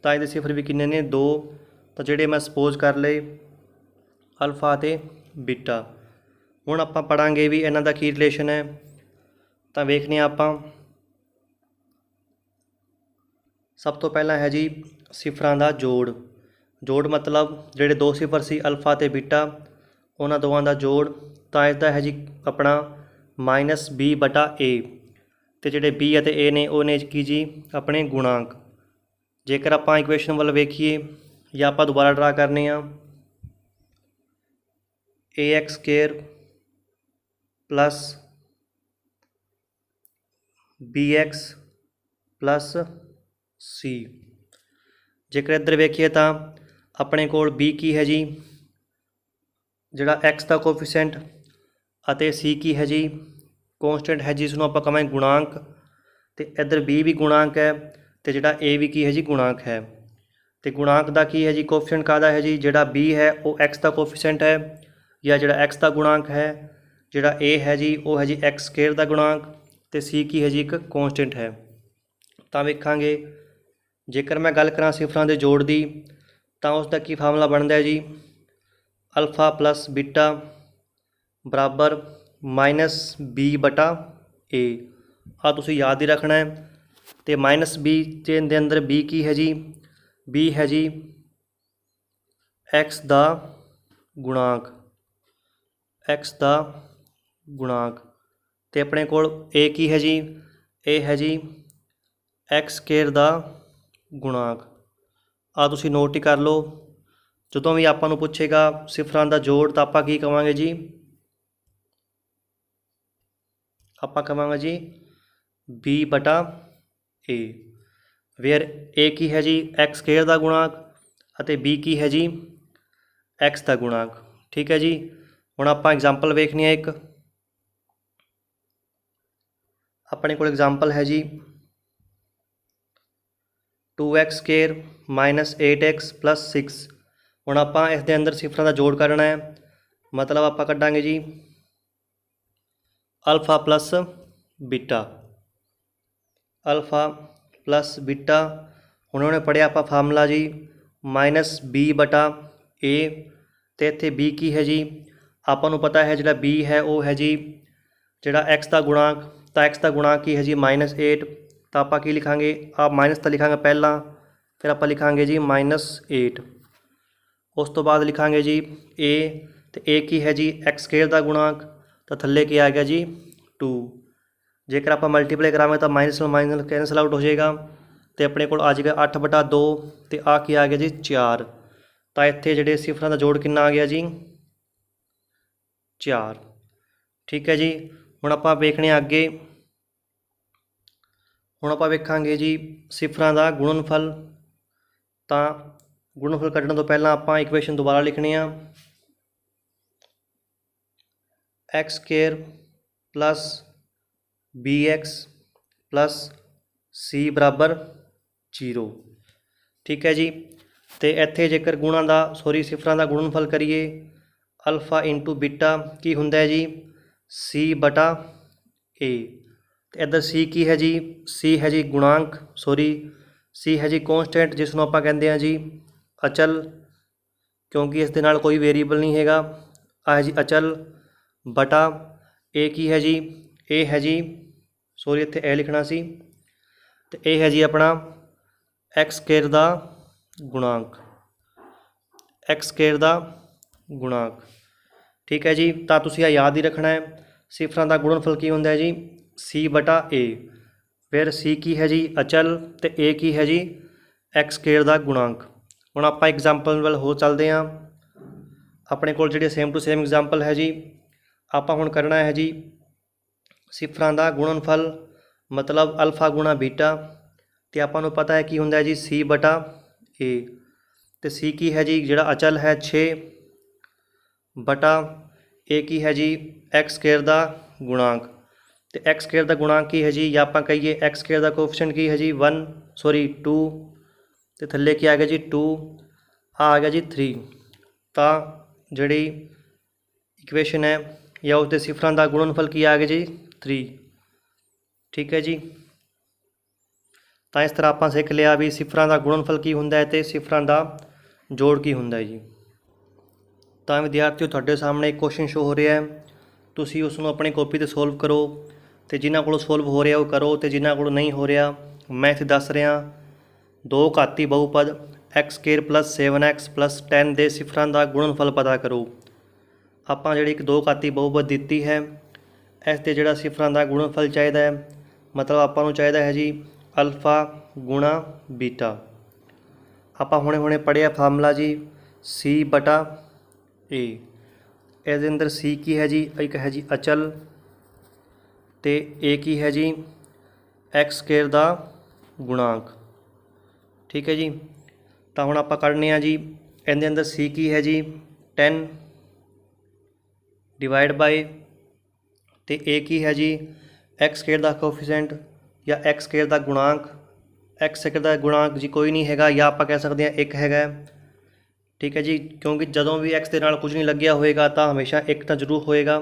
ਤਾਂ ਇਹਦੇ ਸਿਫਰ ਵੀ ਕਿੰਨੇ ਨੇ 2। ਤਾਂ ਜਿਹੜੇ ਮੈਂ ਸਪੋਜ਼ ਕਰ ਲਏ ਅਲਫਾ ਅਤੇ ਬੀਟਾ। ਹੁਣ ਆਪਾਂ ਪੜ੍ਹਾਂਗੇ ਵੀ ਇਹਨਾਂ ਦਾ ਕੀ ਰਿਲੇਸ਼ਨ ਹੈ। ਤਾਂ ਵੇਖਦੇ ਹਾਂ ਆਪਾਂ। ਸਭ ਤੋਂ ਪਹਿਲਾਂ ਹੈ ਜੀ ਸਿਫਰਾਂ ਦਾ ਜੋੜ। ਜੋੜ ਮਤਲਬ ਜਿਹੜੇ 2 ਸਿਫਰ ਸੀ ਅਲਫਾ ਅਤੇ ਬੀਟਾ, ਉਹਨਾਂ ਦੋਵਾਂ ਦਾ ਜੋੜ। ਤਾਂ ਇਸਦਾ ਹੈ ਜੀ ਆਪਣਾ -b/a, ਅਤੇ ਜਿਹੜੇ b ਅਤੇ a ਨੇ ਉਹ ਨੇ ਕੀ ਜੀ ਆਪਣੇ ਗੁਣਾਂਕ। ਜੇਕਰ ਆਪਾਂ ਇਕੁਏਸ਼ਨ ਵੱਲ ਵੇਖੀਏ ਜਾਂ ਆਪਾਂ ਦੁਬਾਰਾ ਡਰਾ ਕਰਨੇ ਆ, ax² + bx + c। ਜੇਕਰ ਇੱਧਰ ਵੇਖੀਏ ਤਾਂ ਆਪਣੇ ਕੋਲ b ਕੀ ਹੈ ਜੀ ਜਿਹੜਾ x ਦਾ ਕੋਫੀਸ਼ੀਐਂਟ, ਅਤੇ c ਕੀ ਹੈ ਜੀ ਕੋਂਸਟੈਂਟ ਹੈ, ਜਿਸ ਨੂੰ ਆਪਾਂ ਕਹਾਂਗੇ ਗੁਣਾਂਕ। ਅਤੇ ਇੱਧਰ b ਵੀ ਗੁਣਾਂਕ ਹੈ, ਅਤੇ ਜਿਹੜਾ a ਵੀ ਕੀ ਹੈ ਜੀ ਗੁਣਾਂਕ ਹੈ। ਅਤੇ ਗੁਣਾਂਕ ਦਾ ਕੀ ਹੈ ਜੀ ਕੋਫੀਸ਼ੀਐਂਟ ਕਾਹਦਾ ਹੈ ਜੀ, ਜਿਹੜਾ b ਹੈ ਉਹ x ਦਾ ਕੋਫੀਸ਼ੀਐਂਟ ਹੈ, ਜਾਂ ਜਿਹੜਾ x ਦਾ ਗੁਣਾਂਕ ਹੈ। ਜਿਹੜਾ a ਹੈ ਜੀ ਉਹ ਹੈ ਜੀ x² ਦਾ ਗੁਣਾਂਕ, ਅਤੇ c ਕੀ ਹੈ ਜੀ ਇੱਕ ਕੋਂਸਟੈਂਟ ਹੈ। ਤਾਂ ਵੇਖਾਂਗੇ ਜੇਕਰ ਮੈਂ ਗੱਲ ਕਰਾਂ ਸਿਫਰਾਂ ਦੇ ਜੋੜ ਦੀ, ਤਾਂ ਉਸ ਦਾ ਕੀ ਫਾਰਮੂਲਾ ਬਣਦਾ ਜੀ ਅਲਫਾ + ਬੀਟਾ ਬਰਾਬਰ -b/a। ਆਹ ਤੁਸੀਂ ਯਾਦ ਹੀ ਰੱਖਣਾ ਹੈ। ਅਤੇ -b ਦੇ ਅੰਦਰ b ਕੀ ਹੈ ਜੀ, b ਹੈ ਜੀ x ਦਾ ਗੁਣਾਂਕ, x ਦਾ ਗੁਣਾਂਕ। ਅਤੇ ਆਪਣੇ ਕੋਲ a ਕੀ ਹੈ ਜੀ, a ਹੈ ਜੀ x² ਦਾ ਗੁਣਾਂਕ। ਆਹ ਤੁਸੀਂ ਨੋਟ ਹੀ ਕਰ ਲਓ। ਜਦੋਂ ਵੀ ਆਪਾਂ ਨੂੰ ਪੁੱਛੇਗਾ ਸਿਫਰਾਂ ਦਾ ਜੋੜ, ਤਾਂ ਆਪਾਂ ਕੀ ਕਹਾਂਗੇ ਜੀ, ਆਪਾਂ ਕਹਾਂਗੇ ਜੀ b/a, ਵੇਅਰ a ਕੀ ਹੈ ਜੀ x² ਦਾ ਗੁਣਾਂਕ, ਅਤੇ b ਕੀ ਹੈ ਜੀ x ਦਾ ਗੁਣਾਂਕ। ਠੀਕ ਹੈ ਜੀ। ਹੁਣ ਆਪਾਂ ਐਗਜ਼ਾਮਪਲ ਵੇਖਣੀ ਹੈ ਇੱਕ। ਆਪਣੇ ਕੋਲ ਐਗਜ਼ਾਮਪਲ ਹੈ ਜੀ 2x² - 8x + 6। ਹੁਣ ਆਪਾਂ ਇਸ ਦੇ ਅੰਦਰ ਸਿਫਰਾਂ ਦਾ ਜੋੜ ਕਰਨਾ ਹੈ, ਮਤਲਬ ਆਪਾਂ ਕੱਢਾਂਗੇ ਜੀ ਅਲਫਾ + ਬੀਟਾ, ਅਲਫਾ + ਬੀਟਾ। ਹੁਣ ਉਹਨੇ ਪੜ੍ਹਿਆ ਆਪਾਂ ਫਾਰਮੂਲਾ ਜੀ -b/a, ਅਤੇ ਇੱਥੇ b ਕੀ ਹੈ ਜੀ ਆਪਾਂ ਨੂੰ ਪਤਾ ਹੈ, ਜਿਹੜਾ b ਹੈ ਉਹ ਹੈ ਜੀ ਜਿਹੜਾ x ਦਾ ਗੁਣਾਂਕ। ਤਾਂ x ਦਾ ਗੁਣਾਂਕ ਕੀ ਹੈ ਜੀ -8। ਤਾਂ ਆਪਾਂ ਕੀ ਲਿਖਾਂਗੇ, ਆਹ ਮਾਈਨਸ ਤਾਂ ਲਿਖਾਂਗੇ ਪਹਿਲਾਂ, ਫਿਰ ਆਪਾਂ ਲਿਖਾਂਗੇ ਜੀ -8। ਉਸ ਤੋਂ ਬਾਅਦ ਲਿਖਾਂਗੇ ਜੀ a, ਅਤੇ a ਕੀ ਹੈ ਜੀ x² ਦਾ ਗੁਣਾਂਕ, ਤਾਂ ਥੱਲੇ ਕੀ ਆ ਗਿਆ ਜੀ 2। ਜੇਕਰ ਆਪਾਂ ਮਲਟੀਪਲਾਈ ਕਰਾਂਗੇ ਤਾਂ ਮਾਈਨਸ ਨਾਲ ਮਾਈਨਸ ਕੈਂਸਲ ਆਊਟ ਹੋ ਜਾਏਗਾ, ਅਤੇ ਆਪਣੇ ਕੋਲ ਆ ਜਾਏਗਾ 8/2, ਅਤੇ ਆਹ ਕੀ ਆ ਗਿਆ ਜੀ 4। ਤਾਂ ਇੱਥੇ ਜਿਹੜੇ ਸਿਫਰਾਂ ਦਾ ਜੋੜ ਕਿੰਨਾ ਆ ਗਿਆ ਜੀ 4। ਠੀਕ ਹੈ ਜੀ। ਹੁਣ ਆਪਾਂ ਵੇਖਣੇ ਅੱਗੇ। ਹੁਣ ਆਪਾਂ ਵੇਖਾਂਗੇ ਜੀ ਸਿਫਰਾਂ ਦਾ ਗੁਣਨਫਲ। ਤਾਂ ਗੁਣਨਫਲ ਕੱਢਣ ਤੋਂ ਪਹਿਲਾਂ ਆਪਾਂ ਇਕੁਏਸ਼ਨ ਦੁਬਾਰਾ ਲਿਖਣੀ ਆ, x² + bx + c = 0। ਠੀਕ ਹੈ ਜੀ। ਅਤੇ ਇੱਥੇ ਜੇਕਰ ਸਿਫਰਾਂ ਦਾ ਗੁਣਨਫਲ ਕਰੀਏ, ਅਲਫਾ × ਬੀਟਾ ਕੀ ਹੁੰਦਾ ਹੈ ਜੀ c/a, ਅਤੇ ਇੱਧਰ c ਕੀ ਹੈ ਜੀ, c ਹੈ ਜੀ ਗੁਣਾਂਕ, c ਹੈ ਜੀ ਕੋਂਸਟੈਂਟ, ਜਿਸ ਨੂੰ ਆਪਾਂ ਕਹਿੰਦੇ ਹਾਂ ਜੀ ਅਚਲ, ਕਿਉਂਕਿ ਇਸ ਦੇ ਨਾਲ ਕੋਈ ਵੇਰੀਏਬਲ ਨਹੀਂ ਹੈਗਾ। ਆਹ ਹੈ ਜੀ ਅਚਲ ਬਟਾ a ਕੀ ਹੈ ਜੀ, a ਹੈ ਜੀ ਇੱਥੇ ਇਹ ਲਿਖਣਾ ਸੀ, ਅਤੇ ਇਹ ਹੈ ਜੀ ਆਪਣਾ x² ਦਾ ਗੁਣਾਂਕ, x² ਦਾ ਗੁਣਾਂਕ। ਠੀਕ ਹੈ ਜੀ। ਤਾਂ ਤੁਸੀਂ ਇਹ ਯਾਦ ਹੀ ਰੱਖਣਾ ਹੈ, ਸਿਫਰਾਂ ਦਾ ਗੁਣਨਫਲ ਕੀ ਹੁੰਦਾ ਹੈ ਜੀ c/a, ਫਿਰ c ਕੀ ਹੈ ਜੀ ਅਚਲ, ਅਤੇ a ਕੀ ਹੈ ਜੀ x² ਦਾ ਗੁਣਾਂਕ। ਹੁਣ ਆਪਾਂ ਐਗਜ਼ਾਮਪਲ ਵੱਲ ਹੋ ਚੱਲਦੇ ਹਾਂ। ਆਪਣੇ ਕੋਲ ਜਿਹੜੇ ਸੇਮ ਟੂ ਸੇਮ ਐਗਜ਼ਾਮਪਲ ਹੈ ਜੀ। ਆਪਾਂ ਹੁਣ ਕਰਨਾ ਹੈ ਜੀ ਸਿਫਰਾਂ ਦਾ ਗੁਣਨਫਲ, ਮਤਲਬ ਅਲਫਾ × ਬੀਟਾ, ਤੇ ਆਪਾਂ ਨੂੰ ਪਤਾ ਹੈ ਕੀ ਹੁੰਦਾ ਜੀ c ਬਟਾ a, ਤੇ c ਕੀ ਹੈ ਜੀ ਜਿਹੜਾ ਅਚਲ ਹੈ 6 ਬਟਾ a ਕੀ ਹੈ ਜੀ x ਸਕੁਏਅਰ ਦਾ ਗੁਣਾਂਕ, ਤੇ x ਸਕੁਏਅਰ ਦਾ ਗੁਣਾਂਕ ਕੀ ਹੈ ਜੀ, ਜਾਂ ਆਪਾਂ ਕਹੀਏ x ਸਕੁਏਅਰ ਦਾ ਕੋਐਫੀਸ਼ੀਐਂਟ ਕੀ ਹੈ ਜੀ 2, ਤੇ ਥੱਲੇ ਕੀ ਆ ਗਿਆ ਜੀ 2, ਆ ਗਿਆ ਜੀ 3। ਤਾਂ ਜਿਹੜੀ ਇਕੁਏਸ਼ਨ ਹੈ ਜਾਂ ਉਸਦੇ ਸਿਫਰਾਂ ਦਾ ਗੁਣਨਫਲ ਕੀ ਆ ਗਿਆ ਜੀ 3। ਠੀਕ ਹੈ ਜੀ। ਤਾਂ ਇਸ ਤਰ੍ਹਾਂ ਆਪਾਂ ਸਿੱਖ ਲਿਆ ਵੀ ਸਿਫਰਾਂ ਦਾ ਗੁਣਨਫਲ ਕੀ ਹੁੰਦਾ ਹੈ ਤੇ ਸਿਫਰਾਂ ਦਾ ਜੋੜ ਕੀ ਹੁੰਦਾ ਹੈ ਜੀ। ਤਾਂ ਵਿਦਿਆਰਥੀਓ ਤੁਹਾਡੇ ਸਾਹਮਣੇ ਇੱਕ ਕੁਐਸਚਨ ਸ਼ੋ ਹੋ ਰਿਹਾ ਹੈ, ਤੁਸੀਂ ਉਸ ਨੂੰ ਆਪਣੀ ਕਾਪੀ 'ਤੇ ਸੋਲਵ ਕਰੋ, ਤੇ ਜਿਨ੍ਹਾਂ ਕੋਲੋਂ ਸੋਲਵ ਹੋ ਰਿਹਾ ਉਹ ਕਰੋ, ਤੇ ਜਿਨ੍ਹਾਂ ਕੋਲੋਂ ਨਹੀਂ ਹੋ ਰਿਹਾ ਮੈਂ ਇੱਥੇ ਦੱਸ ਰਿਹਾ। 2 ਘਾਤੀ ਬਹੁਪਦ x square plus 7x plus 10 ਦੇ ਸਿਫਰਾਂ ਦਾ ਗੁਣਨਫਲ ਪਤਾ ਕਰੋ। ਆਪਾਂ ਜਿਹੜੀ ਇੱਕ 2 ਘਾਤੀ ਬਹੁਪਦ ਦਿੱਤੀ ਹੈ ਇਸ ਦੇ ਜਿਹੜਾ ਸਿਫਰਾਂ ਦਾ ਗੁਣਨਫਲ ਚਾਹੀਦਾ ਹੈ, ਮਤਲਬ ਆਪਾਂ ਨੂੰ ਚਾਹੀਦਾ ਹੈ ਜੀ ਅਲਫਾ ਗੁਣਾ ਬੀਟਾ। ਆਪਾਂ ਹੁਣੇ ਪੜ੍ਹਿਆ ਫਾਰਮੂਲਾ ਜੀ c ਬਟਾ a, ਇਹਦੇ ਅੰਦਰ c ਕੀ ਹੈ ਜੀ, ਇੱਕ ਹੈ ਜੀ ਅਚਲ, ਤੇ a ਕੀ ਹੈ ਜੀ x ਸਕੁਏਅਰ ਦਾ ਗੁਣਾਂਕ। ਠੀਕ ਹੈ ਜੀ। ਤਾਂ ਹੁਣ ਆਪਾਂ ਕੱਢਨੇ ਆ ਜੀ, ਇਹਦੇ ਅੰਦਰ c ਕੀ ਹੈ ਜੀ 10 ਡਿਵਾਈਡ ਬਾਈ, ਤੇ a ਕੀ ਹੈ ਜੀ x ਸਕੁਏਅਰ ਦਾ ਕੋਐਫੀਸ਼ੀਐਂਟ ਜਾਂ x ਸਕੁਏਅਰ ਦਾ ਗੁਣਾਂਕ। x ਸਕੁਏਅਰ ਦਾ ਗੁਣਾਂਕ ਜੀ ਕੋਈ ਨਹੀਂ ਹੈਗਾ, ਜਾਂ ਆਪਾਂ ਕਹਿ ਸਕਦੇ ਹਾਂ 1 ਹੈਗਾ। ਠੀਕ ਹੈ ਜੀ, ਕਿਉਂਕਿ ਜਦੋਂ ਵੀ x ਦੇ ਨਾਲ ਕੁਝ ਨਹੀਂ ਲੱਗਿਆ ਹੋਏਗਾ ਤਾਂ ਹਮੇਸ਼ਾ 1 ਤਾਂ ਜ਼ਰੂਰ ਹੋਏਗਾ,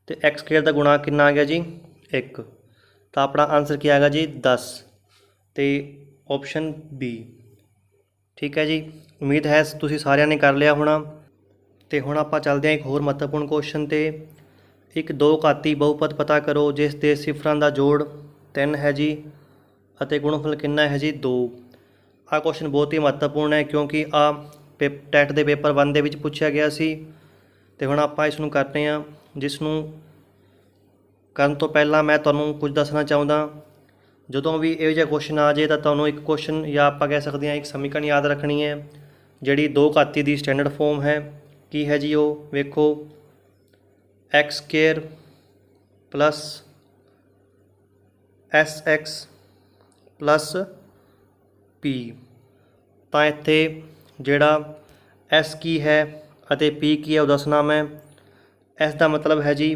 ਤੇ x ਸਕੁਏਅਰ ਦਾ ਗੁਣਾਂਕ ਕਿੰਨਾ ਆ ਗਿਆ ਜੀ 1। ਤਾਂ ਆਪਣਾ ਆਨਸਰ ਕੀ ਆਏਗਾ ਜੀ 10, ਤੇ ਆਪਸ਼ਨ B। ਠੀਕ ਹੈ ਜੀ, ਉਮੀਦ ਹੈ ਤੁਸੀਂ ਸਾਰਿਆਂ ਨੇ ਕਰ ਲਿਆ ਹੋਣਾ। ਤੇ ਹੁਣ ਆਪਾਂ ਚੱਲਦੇ ਹਾਂ ਇੱਕ ਹੋਰ ਮਹੱਤਵਪੂਰਨ ਕੁਐਸਚਨ 'ਤੇ। ਇੱਕ 2 ਘਾਤੀ ਬਹੁਪਦ ਪਤਾ ਕਰੋ ਜਿਸ ਦੇ ਸਿਫਰਾਂ ਦਾ ਜੋੜ 3 ਹੈ ਜੀ ਅਤੇ ਗੁਣਨਫਲ ਕਿੰਨਾ ਹੈ ਜੀ 2। ਆਹ ਕੁਐਸਚਨ ਬਹੁਤ ਹੀ ਮਹੱਤਵਪੂਰਨ ਹੈ, ਕਿਉਂਕਿ ਟੈਟ ਦੇ ਪੇਪਰ 1 ਦੇ ਵਿੱਚ ਪੁੱਛਿਆ ਗਿਆ ਸੀ। ਤੇ ਹੁਣ ਆਪਾਂ ਇਸ ਨੂੰ ਕਰਦੇ ਹਾਂ, ਜਿਸ ਨੂੰ ਕਰਨ ਤੋਂ ਪਹਿਲਾਂ ਮੈਂ ਤੁਹਾਨੂੰ ਕੁਝ ਦੱਸਣਾ ਚਾਹੁੰਦਾ। ਜਦੋਂ ਵੀ ਇਹੋ ਜਿਹਾ ਕੁਐਸਚਨ ਆ ਜਾਏ ਤਾਂ ਤੁਹਾਨੂੰ ਇੱਕ ਕੁਐਸਚਨ ਜਾਂ ਆਪਾਂ ਕਹਿ ਸਕਦੇ ਹਾਂ ਇੱਕ ਸਮੀਕਰਨ ਯਾਦ ਰੱਖਣੀ ਹੈ, ਜਿਹੜੀ 2 ਘਾਤੀ ਦੀ ਸਟੈਂਡਰਡ ਫੋਰਮ ਹੈ। ਕੀ ਹੈ ਜੀ ਉਹ, ਵੇਖੋ x square plus sx plus p। ਤਾਂ ਇੱਥੇ ਜਿਹੜਾ s ਕੀ ਹੈ ਅਤੇ p ਕੀ ਹੈ ਉਹ ਦੱਸਣਾ ਮੈਂ। s ਦਾ ਮਤਲਬ ਹੈ ਜੀ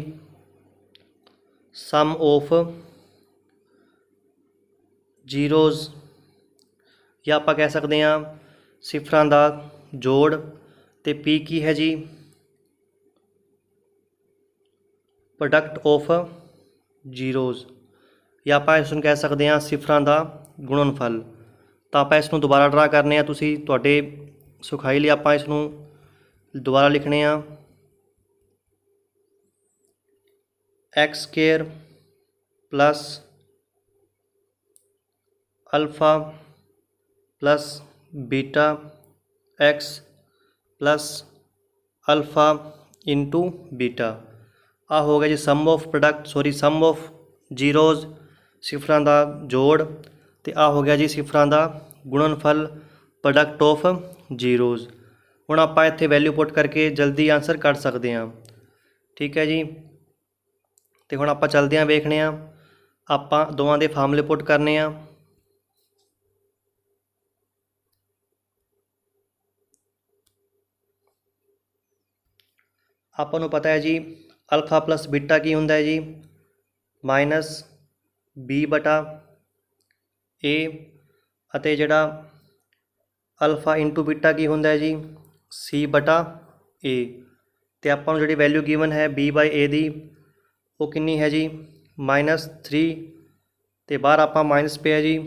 ਸਮ ਆਫ ਜ਼ੀਰੋਜ਼, ਜਾਂ ਆਪਾਂ ਕਹਿ ਸਕਦੇ ਹਾਂ ਸਿਫਰਾਂ ਦਾ ਜੋੜ, ਤੇ p ਕੀ ਹੈ ਜੀ ਪ੍ਰੋਡਕਟ ਆਫ ਜ਼ੀਰੋਜ਼, ਜਾਂ ਆਪਾਂ ਇਸ ਨੂੰ ਕਹਿ ਸਕਦੇ ਹਾਂ ਸਿਫਰਾਂ ਦਾ ਗੁਣਨਫਲ। ਤਾਂ ਆਪਾਂ ਇਸ ਨੂੰ ਦੁਬਾਰਾ ਡਰਾ ਕਰਨੇ ਆ, ਤੁਸੀਂ ਤੁਹਾਡੇ ਸੁਖਾਈ ਲਈ ਆਪਾਂ ਇਸ ਨੂੰ ਦੁਬਾਰਾ ਲਿਖਣੇ ਆ। x square plus alpha plus beta x plus alpha into beta. ਆ ਹੋ ਗਿਆ ਜੀ ਸਮ ਆਫ ਜ਼ੀਰੋਜ਼, ਸਿਫਰਾਂ ਦਾ ਜੋੜ, ਤੇ ਆ ਹੋ ਗਿਆ ਜੀ ਸਿਫਰਾਂ ਦਾ ਗੁਣਨਫਲ ਪ੍ਰੋਡਕਟ ਆਫ ਜ਼ੀਰੋਜ਼। ਹੁਣ ਆਪਾਂ ਇੱਥੇ ਵੈਲਿਊ ਪੁੱਟ ਕਰਕੇ ਜਲਦੀ ਆਨਸਰ ਕੱਢ ਸਕਦੇ ਹਾਂ। ਠੀਕ ਹੈ ਜੀ, ਤੇ ਹੁਣ ਆਪਾਂ ਚੱਲਦੇ ਹਾਂ, ਵੇਖਦੇ ਹਾਂ ਆਪਾਂ ਦੋਵਾਂ ਦੇ ਫਾਰਮੂਲੇ ਪੁੱਟ ਕਰਨੇ ਆ। ਆਪਾਂ ਨੂੰ ਪਤਾ ਹੈ ਜੀ ਅਲਫਾ ਪਲੱਸ ਬੀਟਾ ਕੀ ਹੁੰਦਾ ਹੈ ਜੀ -b ਬਟਾ a, ਅਤੇ ਜਿਹੜਾ ਅਲਫਾ ਇੰਟੂ ਬੀਟਾ ਕੀ ਹੁੰਦਾ ਹੈ ਜੀ c ਬਟਾ a। ਤੇ ਆਪਾਂ ਨੂੰ ਜਿਹੜੀ ਵੈਲਿਊ ਗਿਵਨ ਹੈ b/a ਦੀ ਉਹ ਕਿੰਨੀ ਹੈ ਜੀ -3, ਤੇ ਬਾਹਰ ਆਪਾਂ ਮਾਈਨਸ ਪਿਆ ਜੀ।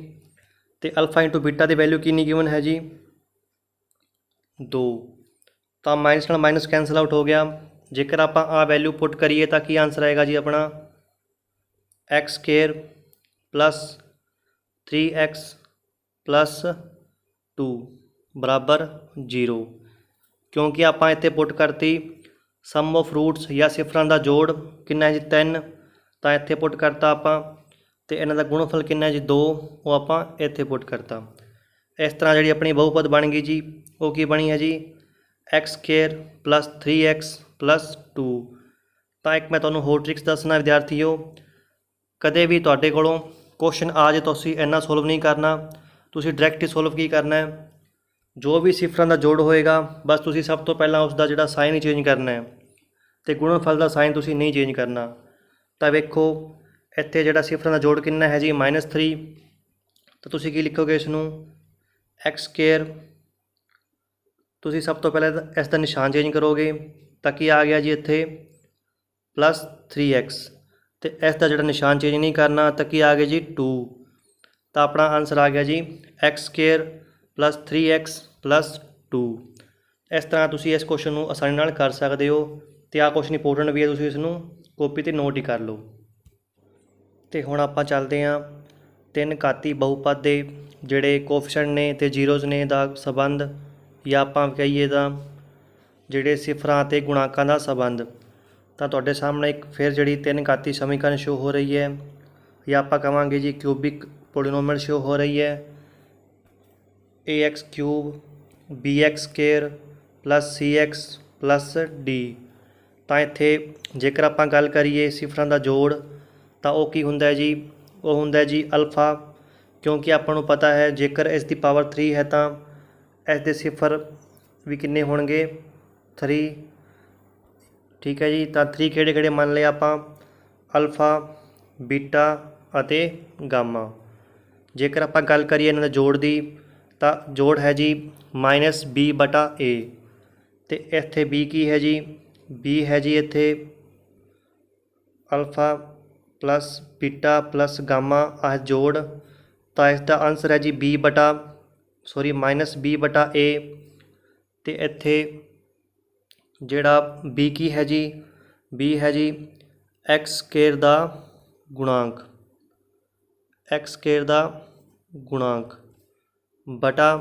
ਤੇ ਅਲਫਾ ਇੰਟੂ ਬੀਟਾ ਦੀ ਵੈਲਿਊ ਕਿੰਨੀ ਗਿਵਨ ਹੈ ਜੀ 2। ਤਾਂ ਮਾਈਨਸ ਨਾਲ ਮਾਈਨਸ ਕੈਂਸਲ ਆਊਟ ਹੋ ਗਿਆ। ਜੇਕਰ ਆਪਾਂ ਆ ਵੈਲਿਊ ਪੁੱਟ ਕਰੀਏ ਤਾਂ ਕੀ ਆਨਸਰ ਆਏਗਾ ਜੀ ਆਪਣਾ x square plus 3x plus 2 ਬਰਾਬਰ 0, ਕਿਉਂਕਿ ਆਪਾਂ ਇੱਥੇ ਪੁੱਟ ਕਰਤੀ ਸਮ ਆਫ ਰੂਟਸ ਜਾਂ ਸਿਫਰਾਂ ਦਾ ਜੋੜ ਕਿੰਨਾ ਹੈ ਜੀ 3, ਤਾਂ ਇੱਥੇ ਪੁੱਟ ਕਰਤਾ ਆਪਾਂ, ਤੇ ਇਹਨਾਂ ਦਾ ਗੁਣਨਫਲ ਕਿੰਨਾ ਹੈ ਜੀ 2, ਉਹ ਆਪਾਂ ਇੱਥੇ ਪੁੱਟ ਕਰਤਾ। ਇਸ ਤਰ੍ਹਾਂ ਜਿਹੜੀ ਆਪਣੀ ਬਹੁਪਦ ਬਣ ਗਈ ਜੀ, ਉਹ ਕੀ ਬਣੀ ਹੈ ਜੀ x square plus 3x plus 2। ਤਾਂ ਇੱਕ ਮੈਂ ਤੁਹਾਨੂੰ ਹੋਰ ਟ੍ਰਿਕਸ ਦੱਸਣਾ ਵਿਦਿਆਰਥੀਓ, ਕਦੇ ਵੀ ਤੁਹਾਡੇ ਕੋਲੋਂ क्वेश्चन आ जाए तो असीं इन्ना सोल्व नहीं करना, तुसीं डायरैक्ट ही सोल्व की करना है। जो भी सिफरां दा जोड़ होएगा बस तुसीं सब तो पहलां उसका जिहड़ा साइन ही चेंज करना है, तो गुणनफल का साइन तुसीं नहीं चेंज करना। तो वेखो इत्थे जिहड़ा सिफरां दा जोड़ कितना है जी -3, तो तुसीं की लिखोगे इसनूं x²। तुसीं सब तो पहले इसका निशान चेंज करोगे तो की आ गया जी इत्थे +3x, तो इसका जिहड़ा निशान चेंज नहीं करना तो की आ गया जी 2। तो अपना आंसर आ गया जी x² + 3x + 2। इस तरह तुसीं इस क्वेश्चन नूं आसानी नाल कर सकते हो। तो आ क्वेश्चन इंपोर्टेंट भी है, तुसीं इसनूं कॉपी ते नोट ही कर लो। तो हुण आपां चलदे हां 3 घाती बहुपद दे जिहड़े कोफिशेंट ने ते जीरोज़ ने दा संबंध, या आपां कहीए तां जिहड़े सिफरां ते गुणांकां दा संबंध। तो तुहाडे सामने एक फिर जिहड़ी 3 घाती समीकरण शो हो रही है, या आपां कहांगे जी क्यूबिक पोलीनोमियल शो हो रही है ax³ bx² + cx + d। तो इत्थे जेकर आपां गल करिए सिफरां दा जोड़ तो वह की हुंदा है जी, वो हुंदा है जी अल्फा, क्योंकि आपां नूं पता है जेकर इसकी पावर 3 है तो इस दे सिफर भी किन्ने होणगे 3। ठीक है जी। तो 3 किहड़े-किहड़े मान लिया आपां अल्फा, बीटा अते गामा। जेकर आपां गल करिए इन्हां दे जोड़ दी तो जोड़ है जी -b/a। तो इत्थे b की है जी, b है जी इत्थे alpha plus beta plus gamma आ जोड़। तो इसका आंसर है जी -b/a। तो इत्थे जिहड़ा b की है जी, b है जी x² दा गुणांक, x² दा गुणांक बटा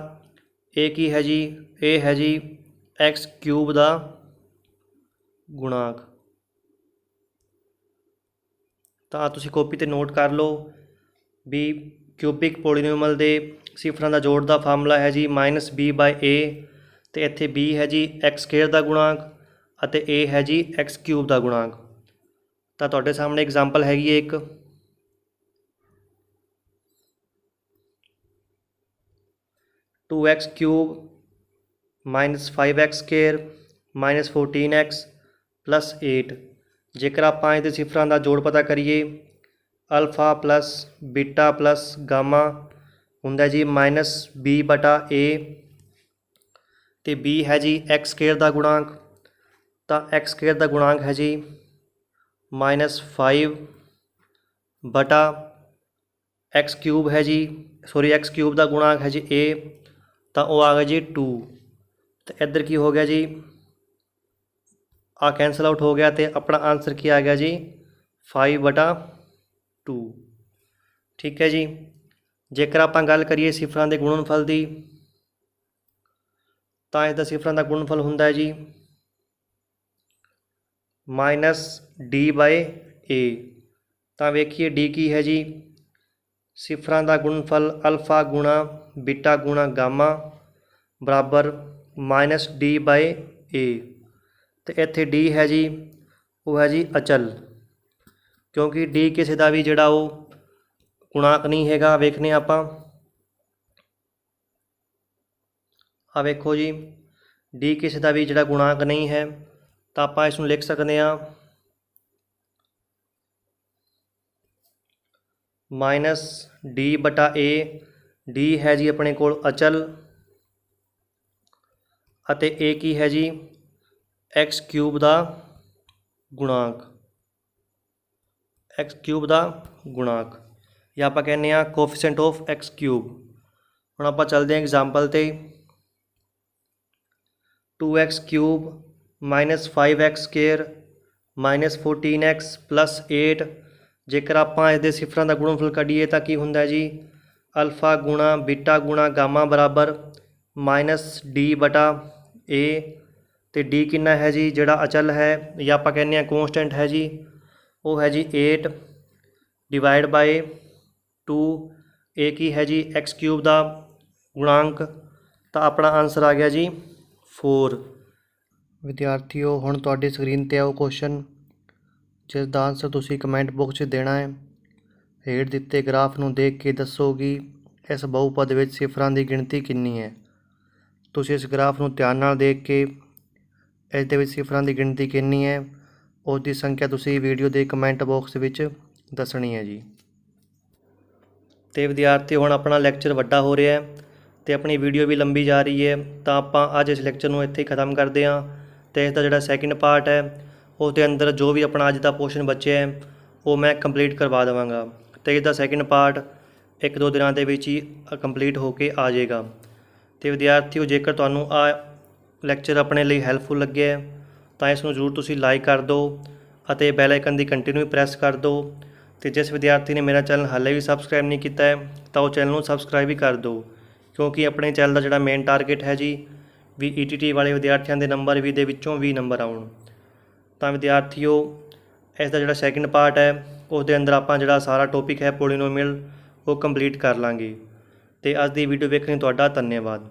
a की है जी, a है जी x³ दा गुणांक। तो आ तुसीं कॉपी ते नोट कर लो भी क्यूबिक पोलीनोमियल दे सिफरां दा जोड़ दा फार्मूला है जी -b/a। तो इत्थे b है जी x² दा गुणांक अते a है जी x³ दा गुणांक। तो तुहाडे सामने एग्जाम्पल हैगी एक 2x³ - 5x² - 14x + 8। जेकर आपां इहदे सिफरां दा जोड़ पता करिए alpha plus beta plus gamma हुंदा जी -b/a। तो b है जी x² दा गुणांक, तो x² दा गुणांक है जी -5/x³ है जी, x³ दा गुणांक है जी a। तो वह आ गया जी 2। तो इधर की हो गया जी, आ कैंसल आउट हो गया, तो अपना आंसर की आ गया जी 5/2। ठीक है जी। जेकर आपां गल करिए सिफरां दे गुणनफल की तो इसका सिफरां का गुणनफल हुंदा है जी -d/a। तो वेखिए d की है जी, सिफरां का गुणनफल अल्फा गुणा बीटा गुणा गामा बराबर -d/a। तो इत्थे d है जी, वो है जी अचल, क्योंकि d किसी का भी जिहड़ा वो गुणांक नहीं हैगा। वेखने आपां आ वेखो जी d किसी का भी जिहड़ा गुणांक नहीं है, तो आपां इसनूं लिख सकते हैं -d/a। d है जी अपने कोल अचल अते a की है जी x³ दा गुणांक, x³ दा गुणांक, या आपां कहने आ कोफिशेंट ऑफ x³। हुण आपां चलदे हां एग्जाम्पल ते 2x³ - 5x² - 14x + 8। जेकर आपां इसदे सिफरां दा गुणनफल कढीए तो की हुंदा है जी अल्फा गुणा बीटा गुणा गामा बराबर -d/a। तो d कितना है जी, जिहड़ा अचल है या आपां कहने आ कॉन्सटेंट है जी, वो है जी 8/2। a की है जी x³ दा गुणांक। तो अपना आंसर आ गया जी 4। विद्यार्थियों हुण तुहाडी स्क्रीन ते आओ क्वेश्चन, जिसका आंसर तुसीं कमेंट बॉक्स 'ਚ देना है। ਹੇਠ ਦਿੱਤੇ ਗ੍ਰਾਫ ਨੂੰ ਦੇਖ ਕੇ ਦੱਸੋ ਕਿ ਇਸ ਬਹੁਪਦ ਵਿੱਚ ਸਿਫਰਾਂ ਦੀ ਗਿਣਤੀ ਕਿੰਨੀ ਹੈ। ਤੁਸੀਂ ਇਸ ਗ੍ਰਾਫ ਨੂੰ ਧਿਆਨ ਨਾਲ ਦੇਖ ਕੇ ਇਸ ਦੇ ਵਿੱਚ ਸਿਫਰਾਂ ਦੀ ਗਿਣਤੀ ਕਿੰਨੀ ਹੈ ਉਸ ਦੀ ਸੰਖਿਆ ਤੁਸੀਂ ਵੀਡੀਓ ਦੇ ਕਮੈਂਟ ਬਾਕਸ ਵਿੱਚ ਦੱਸਣੀ ਹੈ ਜੀ। ਤੇ ਵਿਦਿਆਰਥੀ ਹੁਣ ਆਪਣਾ ਲੈਕਚਰ ਵੱਡਾ ਹੋ ਰਿਹਾ ਹੈ ਤੇ ਆਪਣੀ ਵੀਡੀਓ ਵੀ ਲੰਬੀ ਜਾ ਰਹੀ ਹੈ, ਤਾਂ ਆਪਾਂ ਅੱਜ ਇਸ ਲੈਕਚਰ ਨੂੰ ਇੱਥੇ ਹੀ ਖ਼ਤਮ ਕਰਦੇ ਹਾਂ। ਤੇ ਇਸ ਦਾ ਜਿਹੜਾ ਸੈਕਿੰਡ ਪਾਰਟ ਹੈ ਉਸ ਦੇ ਅੰਦਰ ਜੋ ਵੀ ਆਪਣਾ ਅੱਜ ਦਾ ਪੋਰਸ਼ਨ ਬਚਿਆ ਹੈ ਉਹ ਮੈਂ ਕੰਪਲੀਟ ਕਰਵਾ ਦੇਵਾਂਗਾ। ਤੇ ਇਸ ਦਾ ਸੈਕਿੰਡ ਪਾਰਟ 1-2 ਦਿਨਾਂ ਦੇ ਵਿੱਚ ਹੀ ਕੰਪਲੀਟ ਹੋ ਕੇ ਆ ਜਾਏਗਾ। ਤੇ ਵਿਦਿਆਰਥੀਓ, ਜੇਕਰ ਤੁਹਾਨੂੰ ਆ ਲੈਕਚਰ ਆਪਣੇ ਲਈ ਹੈਲਪਫੁਲ ਲੱਗਿਆ ਤਾਂ ਇਸ ਨੂੰ ਜ਼ਰੂਰ ਤੁਸੀਂ ਲਾਈਕ ਕਰ ਦਿਓ ਅਤੇ ਬੈਲ ਆਈਕਨ ਦੀ ਕੰਟੀਨਿਊ ਪ੍ਰੈਸ ਕਰ ਦਿਓ। ਤੇ ਜਿਸ ਵਿਦਿਆਰਥੀ ਨੇ ਮੇਰਾ ਚੈਨਲ ਹਾਲੇ ਵੀ ਸਬਸਕ੍ਰਾਈਬ ਨਹੀਂ ਕੀਤਾ ਹੈ ਤਾਂ ਉਹ ਚੈਨਲ ਨੂੰ ਸਬਸਕ੍ਰਾਈਬ ਵੀ ਕਰ ਦਿਓ, ਕਿਉਂਕਿ ਆਪਣੇ ਚੈਨਲ ਦਾ ਜਿਹੜਾ ਮੇਨ ਟਾਰਗੇਟ ਹੈ ਜੀ ਵੀ ETT ਵਾਲੇ ਵਿਦਿਆਰਥੀਆਂ ਦੇ ਨੰਬਰ 20 ਦੇ ਵਿੱਚੋਂ 20 ਨੰਬਰ ਆਉਣ। ਤਾਂ ਵਿਦਿਆਰਥੀਓ, ਇਸ ਦਾ ਜਿਹੜਾ ਸੈਕਿੰਡ ਪਾਰਟ ਹੈ ਉਸ ਦੇ ਅੰਦਰ ਆਪਾਂ ਜਿਹੜਾ ਸਾਰਾ ਟੋਪਿਕ ਹੈ ਪੋਲੀਨੋਮੀਅਲ ਉਹ ਕੰਪਲੀਟ ਕਰ ਲਾਂਗੇ। ਤੇ ਅੱਜ ਦੀ ਵੀਡੀਓ ਵੇਖਣ ਲਈ ਤੁਹਾਡਾ ਧੰਨਵਾਦ।